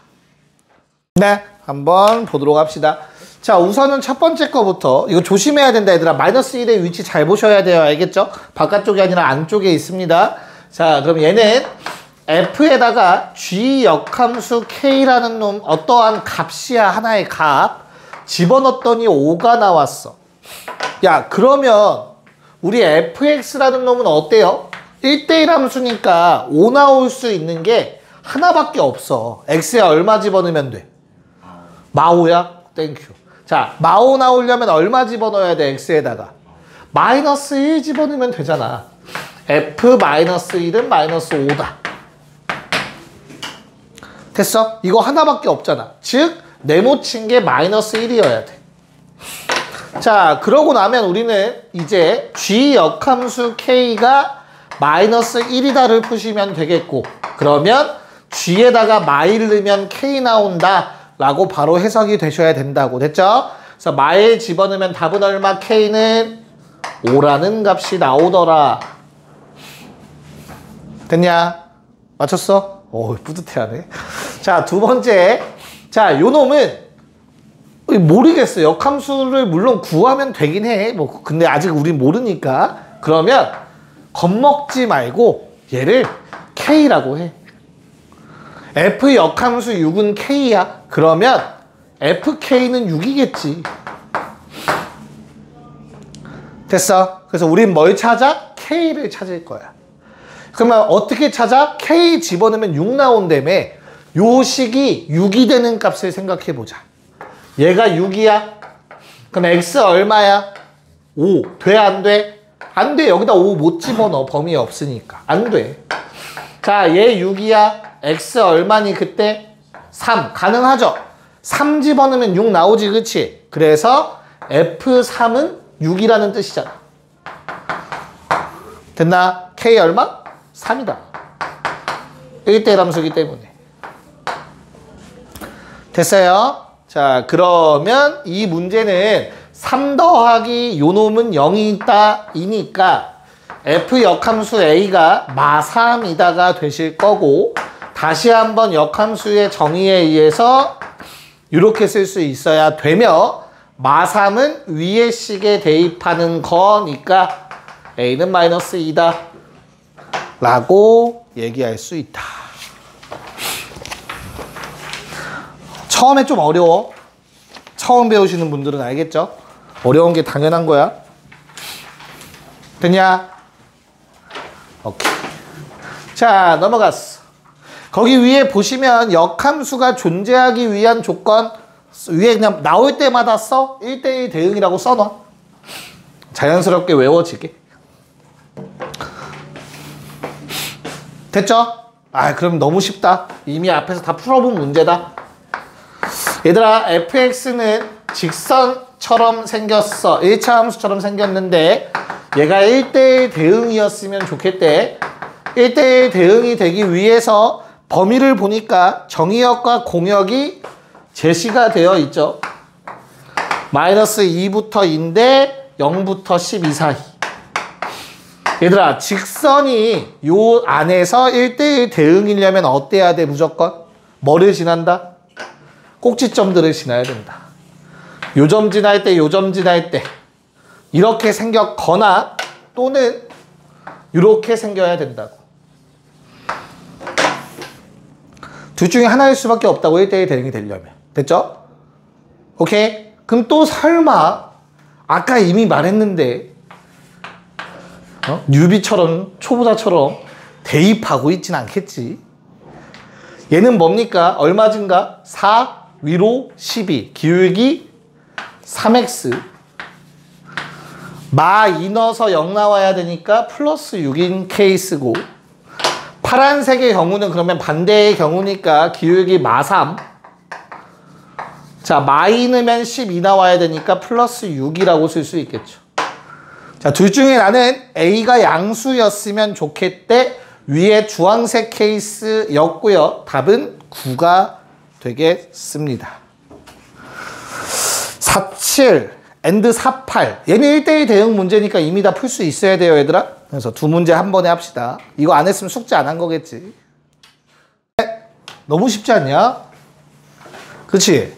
네, 한번 보도록 합시다. 자, 우선은 첫 번째 거부터. 이거 조심해야 된다, 얘들아. 마이너스 1의 위치 잘 보셔야 돼요. 알겠죠? 바깥쪽이 아니라 안쪽에 있습니다. 자, 그럼 얘는 F에다가 G 역함수 K라는 놈 어떠한 값이야. 하나의 값. 집어넣었더니 5가 나왔어. 야, 그러면 우리 fx라는 놈은 어때요? 1대1 함수니까 5 나올 수 있는 게 하나밖에 없어. x에 얼마 집어넣으면 돼? 마5야? 땡큐. 자, 마5 나오려면 얼마 집어넣어야 돼? x에다가 마이너스 1 집어넣으면 되잖아. f-1은 마이너스 5다. 됐어? 이거 하나밖에 없잖아. 즉 네모친 게 마이너스 1이어야 돼. 자, 그러고 나면 우리는 이제 G 역함수 K가 마이너스 1이다를 푸시면 되겠고, 그러면 G에다가 마일 넣으면 K 나온다 라고 바로 해석이 되셔야 된다고. 됐죠? 그래서 마일 집어넣으면 답은 얼마? K는 5라는 값이 나오더라. 됐냐? 맞췄어? 오, 뿌듯해하네. 자, 두 번째. 자, 요 놈은 모르겠어. 역함수를 물론 구하면 되긴 해. 근데 아직 우린 모르니까. 그러면 겁먹지 말고 얘를 K라고 해. F 역함수 6은 K야. 그러면 FK는 6이겠지. 됐어? 그래서 우린 뭘 찾아? K를 찾을 거야. 그러면 어떻게 찾아? K 집어넣으면 6 나온다며. 요 식이 6이 되는 값을 생각해 보자. 얘가 6이야. 그럼 x 얼마야? 5. 돼, 안 돼? 안 돼. 여기다 5 못 집어넣어. 범위에 없으니까. 안 돼. 자, 얘 6이야. x 얼마니 그때? 3. 가능하죠? 3 집어넣으면 6 나오지, 그치? 그래서 F3은 6이라는 뜻이잖아. 됐나? K 얼마? 3이다. 1대1 함수이기 때문에. 됐어요? 자, 그러면 이 문제는 3 더하기 요 놈은 0이 있다 이니까 F 역함수 A가 마3이다가 되실 거고, 다시 한번 역함수의 정의에 의해서 이렇게 쓸 수 있어야 되며, 마3은 위의 식에 대입하는 거니까 A는 마이너스 2다 라고 얘기할 수 있다. 처음에 좀 어려워. 처음 배우시는 분들은 알겠죠? 어려운 게 당연한 거야. 됐냐? 오케이. 자, 넘어갔어. 거기 위에 보시면 역함수가 존재하기 위한 조건 위에 그냥 나올 때마다 써. 1대1 대응이라고 써놔. 자연스럽게 외워지게. 됐죠? 아, 그럼 너무 쉽다. 이미 앞에서 다 풀어본 문제다. 얘들아, fx는 직선처럼 생겼어. 1차 함수처럼 생겼는데 얘가 1대1 대응이었으면 좋겠대. 1대1 대응이 되기 위해서 범위를 보니까 정의역과 공역이 제시가 되어 있죠. 마이너스 2부터 2인데 0부터 12 사이. 얘들아, 직선이 요 안에서 1대1 대응이려면 어때야 돼? 무조건 뭐를 지난다? 꼭지점들을 지나야 된다. 요 점 지날 때, 요 점 지날 때 이렇게 생겼거나 또는 이렇게 생겨야 된다고. 둘 중에 하나일 수밖에 없다고. 1대1 대응이 되려면. 됐죠? 오케이? 그럼 또 설마 아까 이미 말했는데 뉴비처럼 초보자처럼 대입하고 있진 않겠지. 얘는 뭡니까? 얼마 증가? 4 위로 12 기울기 3x 마 이너서 0 나와야 되니까 플러스 6인 케이스고, 파란색의 경우는 그러면 반대의 경우니까 기울기 마3. 자, 마이너면 12 나와야 되니까 플러스 6이라고 쓸 수 있겠죠. 자, 둘 중에 나는 A가 양수였으면 좋겠대. 위에 주황색 케이스였고요. 답은 9가 되겠습니다. 47 and 48. 얘는 1대1 대응 문제니까 이미 다 풀 수 있어야 돼요, 얘들아. 그래서 두 문제 한 번에 합시다. 이거 안 했으면 숙제 안 한 거겠지. 너무 쉽지 않냐? 그치?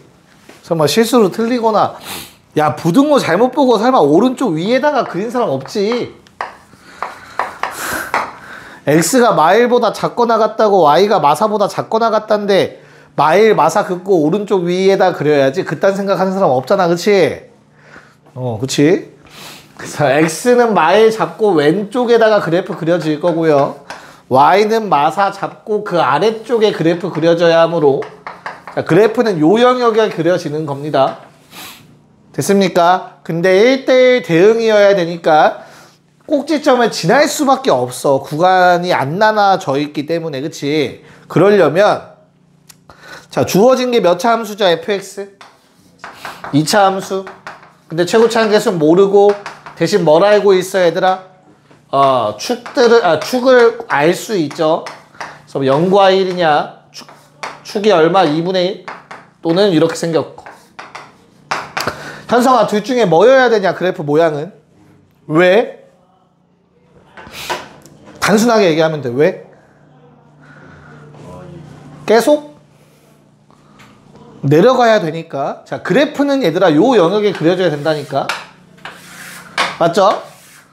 설마 실수로 틀리거나, 야, 부등호 잘못 보고 설마 오른쪽 위에다가 그린 사람 없지. x가 마일보다 작거나 같다고 y가 마사보다 작거나 같다는데 마일 마사 긋고 오른쪽 위에다 그려야지. 그딴 생각하는 사람 없잖아, 그치? 그치? 그래서 x는 마일 잡고 왼쪽에다가 그래프 그려질 거고요. y는 마사 잡고 그 아래쪽에 그래프 그려져야 하므로, 자, 그래프는 요 영역에 그려지는 겁니다. 됐습니까? 근데 1대1 대응이어야 되니까 꼭지점을 지날 수밖에 없어. 구간이 안 나눠져 있기 때문에. 그치? 그러려면, 자, 주어진 게 몇 차 함수죠? fx 2차 함수. 근데 최고차 한계수는 모르고 대신 뭘 알고 있어, 얘들아? 축을 알 수 있죠. 그래서 0과 1이냐, 축이 얼마? 2분의 1 또는 이렇게 생겼고. 현성아, 둘 중에 뭐여야 되냐, 그래프 모양은? 왜? 단순하게 얘기하면 돼. 왜? 계속 내려가야 되니까. 자, 그래프는 얘들아 요 영역에 그려져야 된다니까. 맞죠?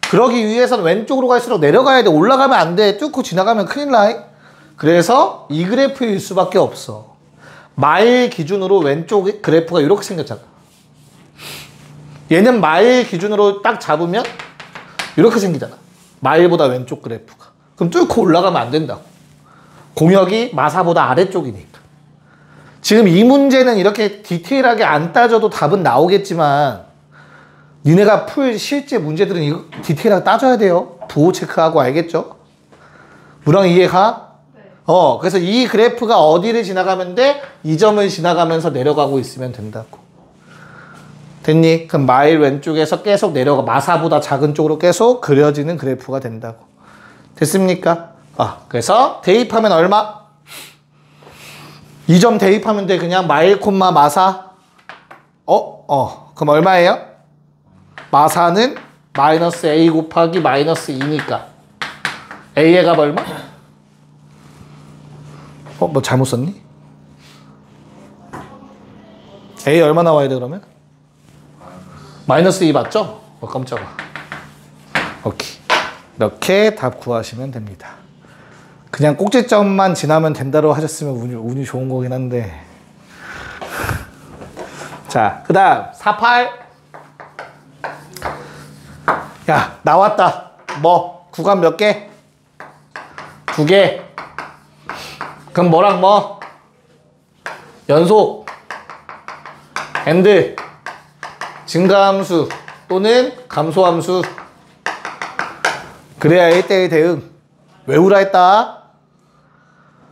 그러기 위해서는 왼쪽으로 갈수록 내려가야 돼. 올라가면 안 돼. 뚫고 지나가면 큰일 나. 그래서 이 그래프일 수밖에 없어. 마일 기준으로 왼쪽 그래프가 이렇게 생겼잖아. 얘는 마일 기준으로 딱 잡으면 이렇게 생기잖아. 마일보다 왼쪽 그래프가. 그럼 뚫고 올라가면 안 된다고. 공역이 마사보다 아래쪽이니까. 지금 이 문제는 이렇게 디테일하게 안 따져도 답은 나오겠지만 니네가 풀 실제 문제들은 이거 디테일하게 따져야 돼요. 부호 체크하고 알겠죠? 무랑 이해가? 네. 그래서 이 그래프가 어디를 지나가면 돼? 이 점을 지나가면서 내려가고 있으면 된다고. 됐니? 그럼 마일 왼쪽에서 계속 내려가 마사보다 작은 쪽으로 계속 그려지는 그래프가 된다고. 됐습니까? 그래서 대입하면 얼마? 이 점 대입하면 돼. 그냥 마일 콤마 마사. 그럼 얼마예요? 마사는 마이너스 A 곱하기 마이너스 2니까 A의 값 얼마? 뭐 잘못 썼니? A 얼마 나와야 돼 그러면? 마이너스 2 맞죠? 깜짝아. 오케이. 이렇게 답 구하시면 됩니다. 그냥 꼭지점만 지나면 된다고 하셨으면 운이 좋은 거긴 한데. 자, 그 다음 48. 야, 나왔다. 뭐 구간 몇 개? 2개. 그럼 뭐랑 뭐? 연속, 앤드, 증가함수 또는 감소함수. 그래야 1대1 대응. 외우라 했다.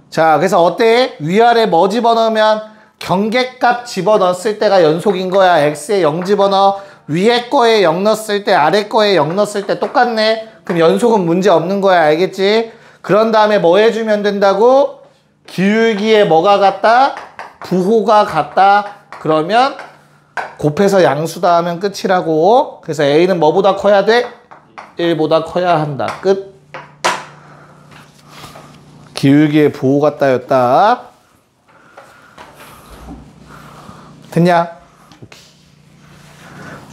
자, 그래서 어때? 위아래 뭐 집어넣으면 경계값 집어넣었을 때가 연속인 거야. x에 0 집어넣어. 위에 거에 0 넣었을 때 아래 거에 0 넣었을 때 똑같네. 그럼 연속은 문제 없는 거야. 알겠지? 그런 다음에 뭐 해주면 된다고? 기울기에 뭐가 같다? 부호가 같다. 그러면 곱해서 양수다 하면 끝이라고. 그래서 a는 뭐보다 커야 돼? 1보다 커야 한다. 끝. 기울기의 부호 같다였다. 됐냐? 오케이.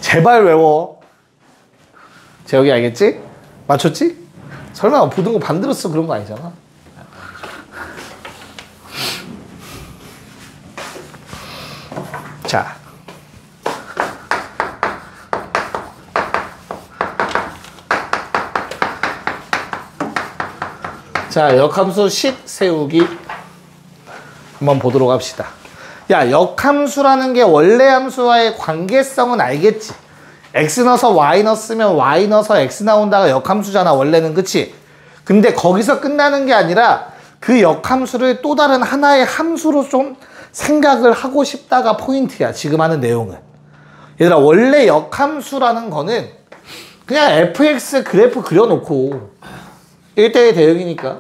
제발 외워. 재혁이 알겠지? 맞췄지? 설마 보던 거 반대로 써 그런 거 아니잖아. 자. 자, 역함수 식 세우기 한번 보도록 합시다. 야, 역함수라는 게 원래 함수와의 관계성은 알겠지? x 넣어서 y 넣었으면 y 넣어서 x 나온다가 역함수잖아, 원래는. 그치? 근데 거기서 끝나는 게 아니라 그 역함수를 또 다른 하나의 함수로 좀 생각을 하고 싶다가 포인트야, 지금 하는 내용은. 얘들아, 원래 역함수라는 거는 그냥 fx 그래프 그려놓고 1대1 대응이니까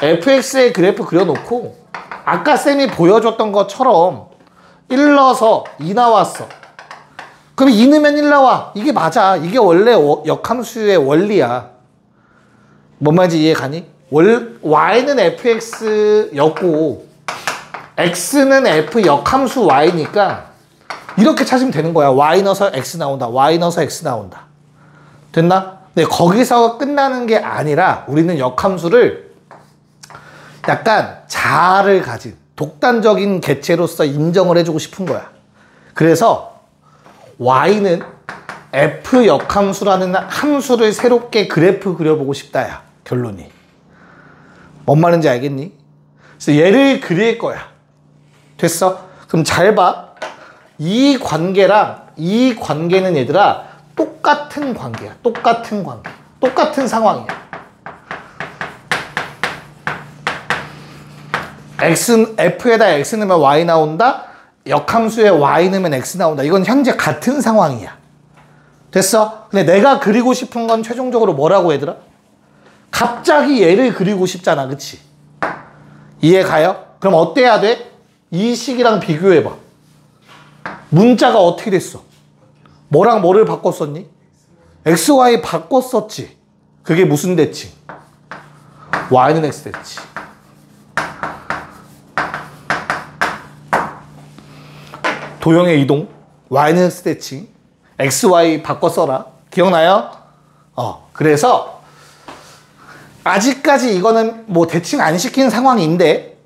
fx의 그래프 그려놓고 아까 쌤이 보여줬던 것처럼 1 넣어서 2 나왔어. 그럼 2 넣으면 1 나와. 이게 맞아. 이게 원래 역함수의 원리야. 뭔 말인지 이해 가니? y는 fx였고 x는 f 역함수 y니까 이렇게 찾으면 되는 거야. y 넣어서 x 나온다. y 넣어서 x 나온다. 됐나? 네, 거기서 끝나는 게 아니라 우리는 역함수를 약간 자아를 가진 독단적인 개체로서 인정을 해주고 싶은 거야. 그래서 y는 f 역함수라는 함수를 새롭게 그래프 그려보고 싶다야. 결론이. 뭔 말인지 알겠니? 그래서 얘를 그릴 거야. 됐어? 그럼 잘 봐. 이 관계랑 이 관계는 얘들아 똑같은 관계야. 똑같은 관계. 똑같은 상황이야. f에다 x 넣으면 y 나온다. 역함수에 y 넣으면 x 나온다. 이건 현재 같은 상황이야. 됐어? 근데 내가 그리고 싶은 건 최종적으로 뭐라고 얘들아? 갑자기 얘를 그리고 싶잖아. 그치? 이해 가요? 그럼 어때야 돼? 이 식이랑 비교해봐. 문자가 어떻게 됐어? 뭐랑 뭐를 바꿨었니? x, y 바꿨었지. 그게 무슨 대칭? y는 x 대칭. 도형의 이동, y는 x 대칭. x, y 바꿔 써라. 기억나요? 그래서 아직까지 이거는 뭐 대칭 안 시킨 상황인데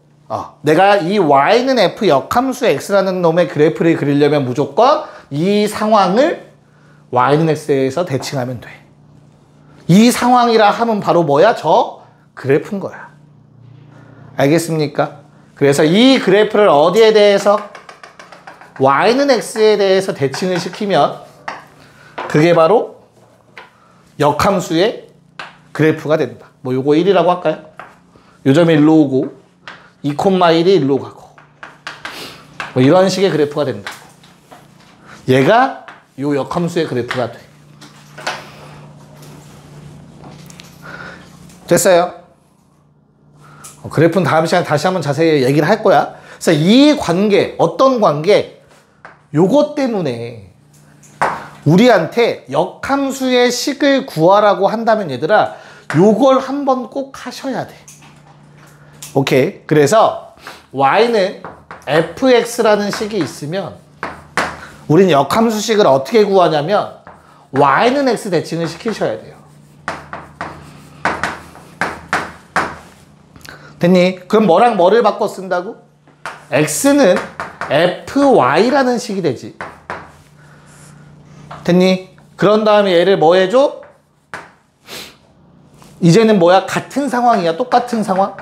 내가 이 y는 f 역함수 x라는 놈의 그래프를 그리려면 무조건 이 상황을 y는 x에서 대칭하면 돼. 이 상황이라 하면 바로 뭐야? 저 그래프인 거야. 알겠습니까? 그래서 이 그래프를 어디에 대해서? y는 x에 대해서 대칭을 시키면 그게 바로 역함수의 그래프가 된다. 뭐 요거 1이라고 할까요? 요 점이 1로 오고 2,1이 1로 가고 뭐 이런 식의 그래프가 된다. 얘가 요 역함수의 그래프가 돼. 됐어요? 그래프는 다음 시간에 다시 한번 자세히 얘기를 할 거야. 그래서 이 관계, 어떤 관계? 요것 때문에 우리한테 역함수의 식을 구하라고 한다면 얘들아, 요걸 한번 꼭 하셔야 돼. 오케이. 그래서 y는 fx라는 식이 있으면 우린 역함수식을 어떻게 구하냐면 y는 x 대칭을 시키셔야 돼요. 됐니? 그럼 뭐랑 뭐를 바꿔 쓴다고? x는 fy라는 식이 되지. 됐니? 그런 다음에 얘를 뭐 해줘? 이제는 뭐야? 같은 상황이야. 똑같은 상황.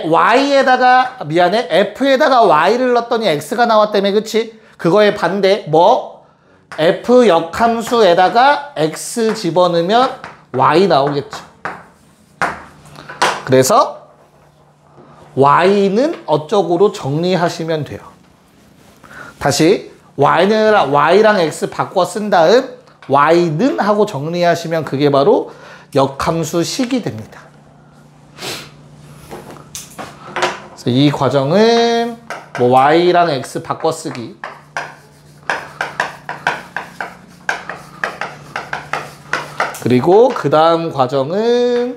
y에다가 미안해. f에다가 y를 넣었더니 x가 나왔다며. 그치? 그거의 반대 뭐? f 역함수에다가 x 집어넣으면 y 나오겠죠. 그래서 y는 어쩌고로 정리하시면 돼요. 다시 y랑 x 바꿔 쓴 다음 y는 하고 정리하시면 그게 바로 역함수식이 됩니다. 그래서 이 과정은 뭐 y랑 x 바꿔 쓰기, 그리고 그 다음 과정은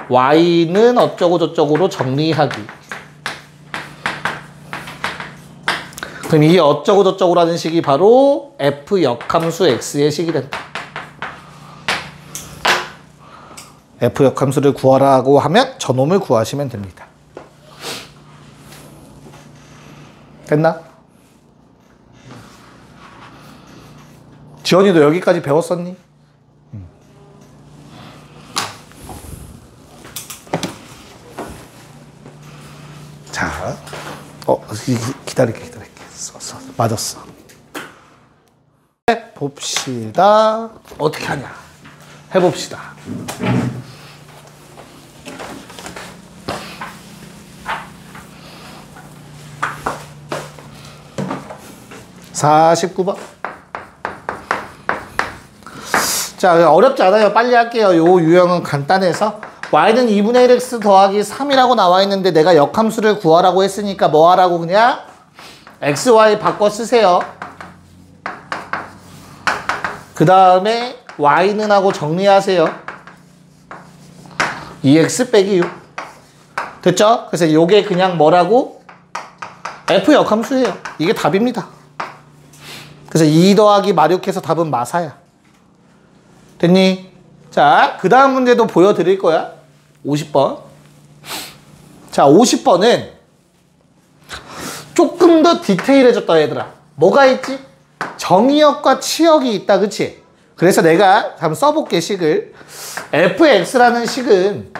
y는 어쩌고 저쩌고로 정리하기. 그럼 이 어쩌고 저쩌고라는 식이 바로 f 역함수 x의 식이 된다. f 역함수를 구하라고 하면 저놈을 구하시면 됩니다. 됐나? 지원이도 여기까지 배웠었니? 자, 기다릴게. 맞았어. 해봅시다. 어떻게 하냐? 해봅시다. (49번) 자, 어렵지 않아요. 빨리 할게요. 요 유형은 간단해서 y는 2분의 1x 더하기 3이라고 나와 있는데 내가 역함수를 구하라고 했으니까 뭐 하라고 그냥 x, y 바꿔 쓰세요. 그 다음에 y는 하고 정리하세요. 2x 빼기 6. 됐죠? 그래서 요게 그냥 뭐라고? f 역함수예요. 이게 답입니다. 그래서 2 더하기 마력해서 답은 마사야. 됐니? 자, 그 다음 문제도 보여드릴 거야. 50번. 자, 50번은 조금 더 디테일해졌다 얘들아. 뭐가 있지? 정의역과 치역이 있다. 그치? 그래서 내가 한번 써볼게 식을. fx라는 식은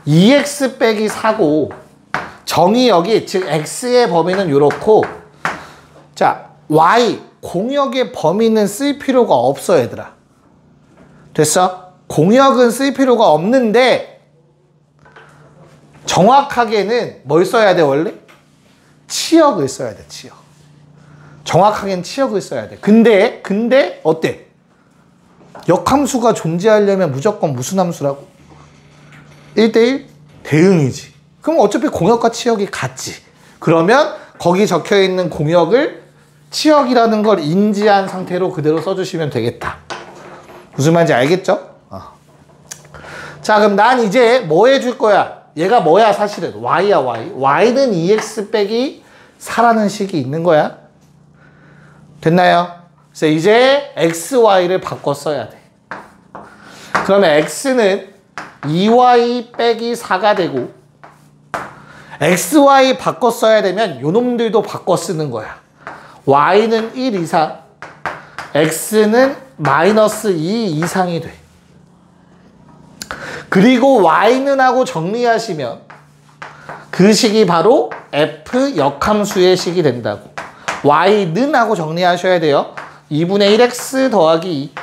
2x 빼기 4고 정의역이 즉 x의 범위는 요렇고, 자 y 공역의 범위는 쓸 필요가 없어 얘들아. 됐어? 공역은 쓸 필요가 없는데 정확하게는 뭘 써야 돼 원래? 치역을 써야 돼. 치역. 정확하게는 치역을 써야 돼. 근데 어때? 역함수가 존재하려면 무조건 무슨 함수라고? 1대1 대응이지. 그럼 어차피 공역과 치역이 같지. 그러면 거기 적혀있는 공역을 치역이라는 걸 인지한 상태로 그대로 써주시면 되겠다. 무슨 말인지 알겠죠? 자, 그럼 난 이제 뭐 해줄 거야? 얘가 뭐야 사실은? y야 y. y는 2x 빼기 4라는 식이 있는 거야. 됐나요? 그래서 이제 x, y를 바꿔 써야 돼. 그러면 x는 2y 빼기 4가 되고, x, y 바꿔 써야 되면 요놈들도 바꿔 쓰는 거야. y는 1 이상, x는 마이너스 2 이상이 돼. 그리고 y는 하고 정리하시면 그 식이 바로 f 역함수의 식이 된다고. y는 하고 정리하셔야 돼요. 2분의 1x 더하기 2.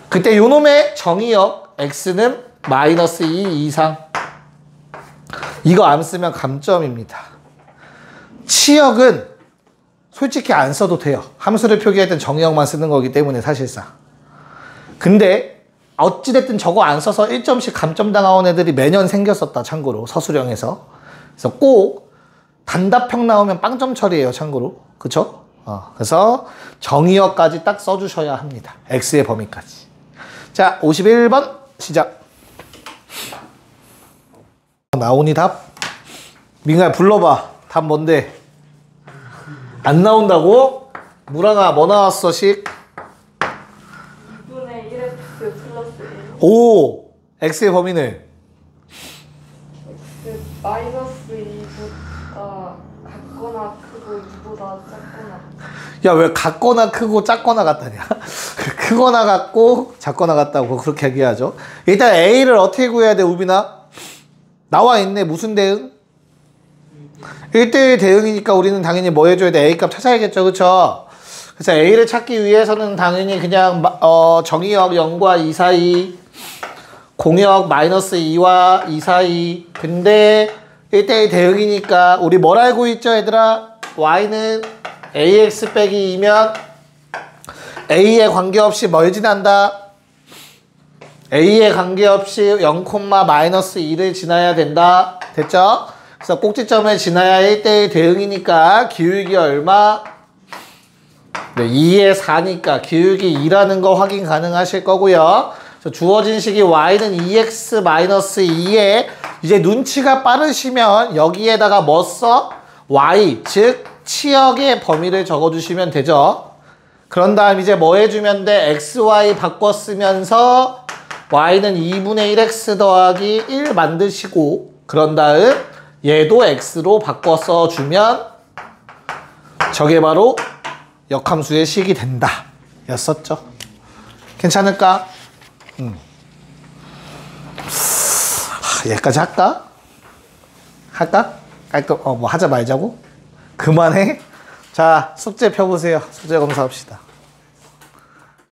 그때 요놈의 정의역 x는 마이너스 2 이상. 이거 안 쓰면 감점입니다. 치역은 솔직히 안 써도 돼요. 함수를 표기할 땐 정의역만 쓰는 거기 때문에 사실상. 근데 어찌됐든 저거 안 써서 1점씩 감점 당하는 애들이 매년 생겼었다. 참고로 서술형에서. 그래서 꼭 단답형 나오면 빵점 처리예요. 참고로. 그쵸? 그래서 정의역까지 딱 써주셔야 합니다. x의 범위까지. 자, 51번 시작. 나오니 답? 민가야 불러봐. 답 뭔데? 안 나온다고? 무랑아 뭐 나왔어 식? 2분의 1x 플러스 1. 오! x의 범위는? x 마이너스 2보다 같거나 크고 2보다 작거나. 야, 왜 같거나 크고 작거나 같다냐? 크거나 같고 작거나 같다고 그렇게 얘기하죠. 일단 a를 어떻게 구해야 돼, 우빈아? 나와 있네. 무슨 대응? 1대1 대응이니까 우리는 당연히 뭐 해줘야 돼? a 값 찾아야겠죠. 그쵸? 그래서 a를 찾기 위해서는 당연히 그냥 정의역 0과 2 사이, 공역 마이너스 2와 2 사이. 근데 1대1 대응이니까 우리 뭘 알고 있죠, 얘들아? y는 ax 빼기 2면 a에 관계없이 뭘 지난다? a에 관계없이 0, 마이너스 2를 지나야 된다. 됐죠? 그래서 꼭지점을 지나야 1대1 대응이니까 기울기 얼마? 네, 2에 4니까 기울기 2라는 거 확인 가능하실 거고요. 그래서 주어진 식이 y는 2x 마이너스 2에 이제 눈치가 빠르시면 여기에다가 뭐 써? y, 즉 치역의 범위를 적어주시면 되죠. 그런 다음 이제 뭐 해주면 돼? xy 바꿔 쓰면서 y는 2분의 1x 더하기 1 만드시고 그런 다음 얘도 x로 바꿔 써주면 저게 바로 역함수의 식이 된다 였었죠. 괜찮을까? 얘까지 할까? 할까? 깔끔 뭐 하자 말자고? 그만해? 자, 숙제 펴보세요. 숙제 검사합시다.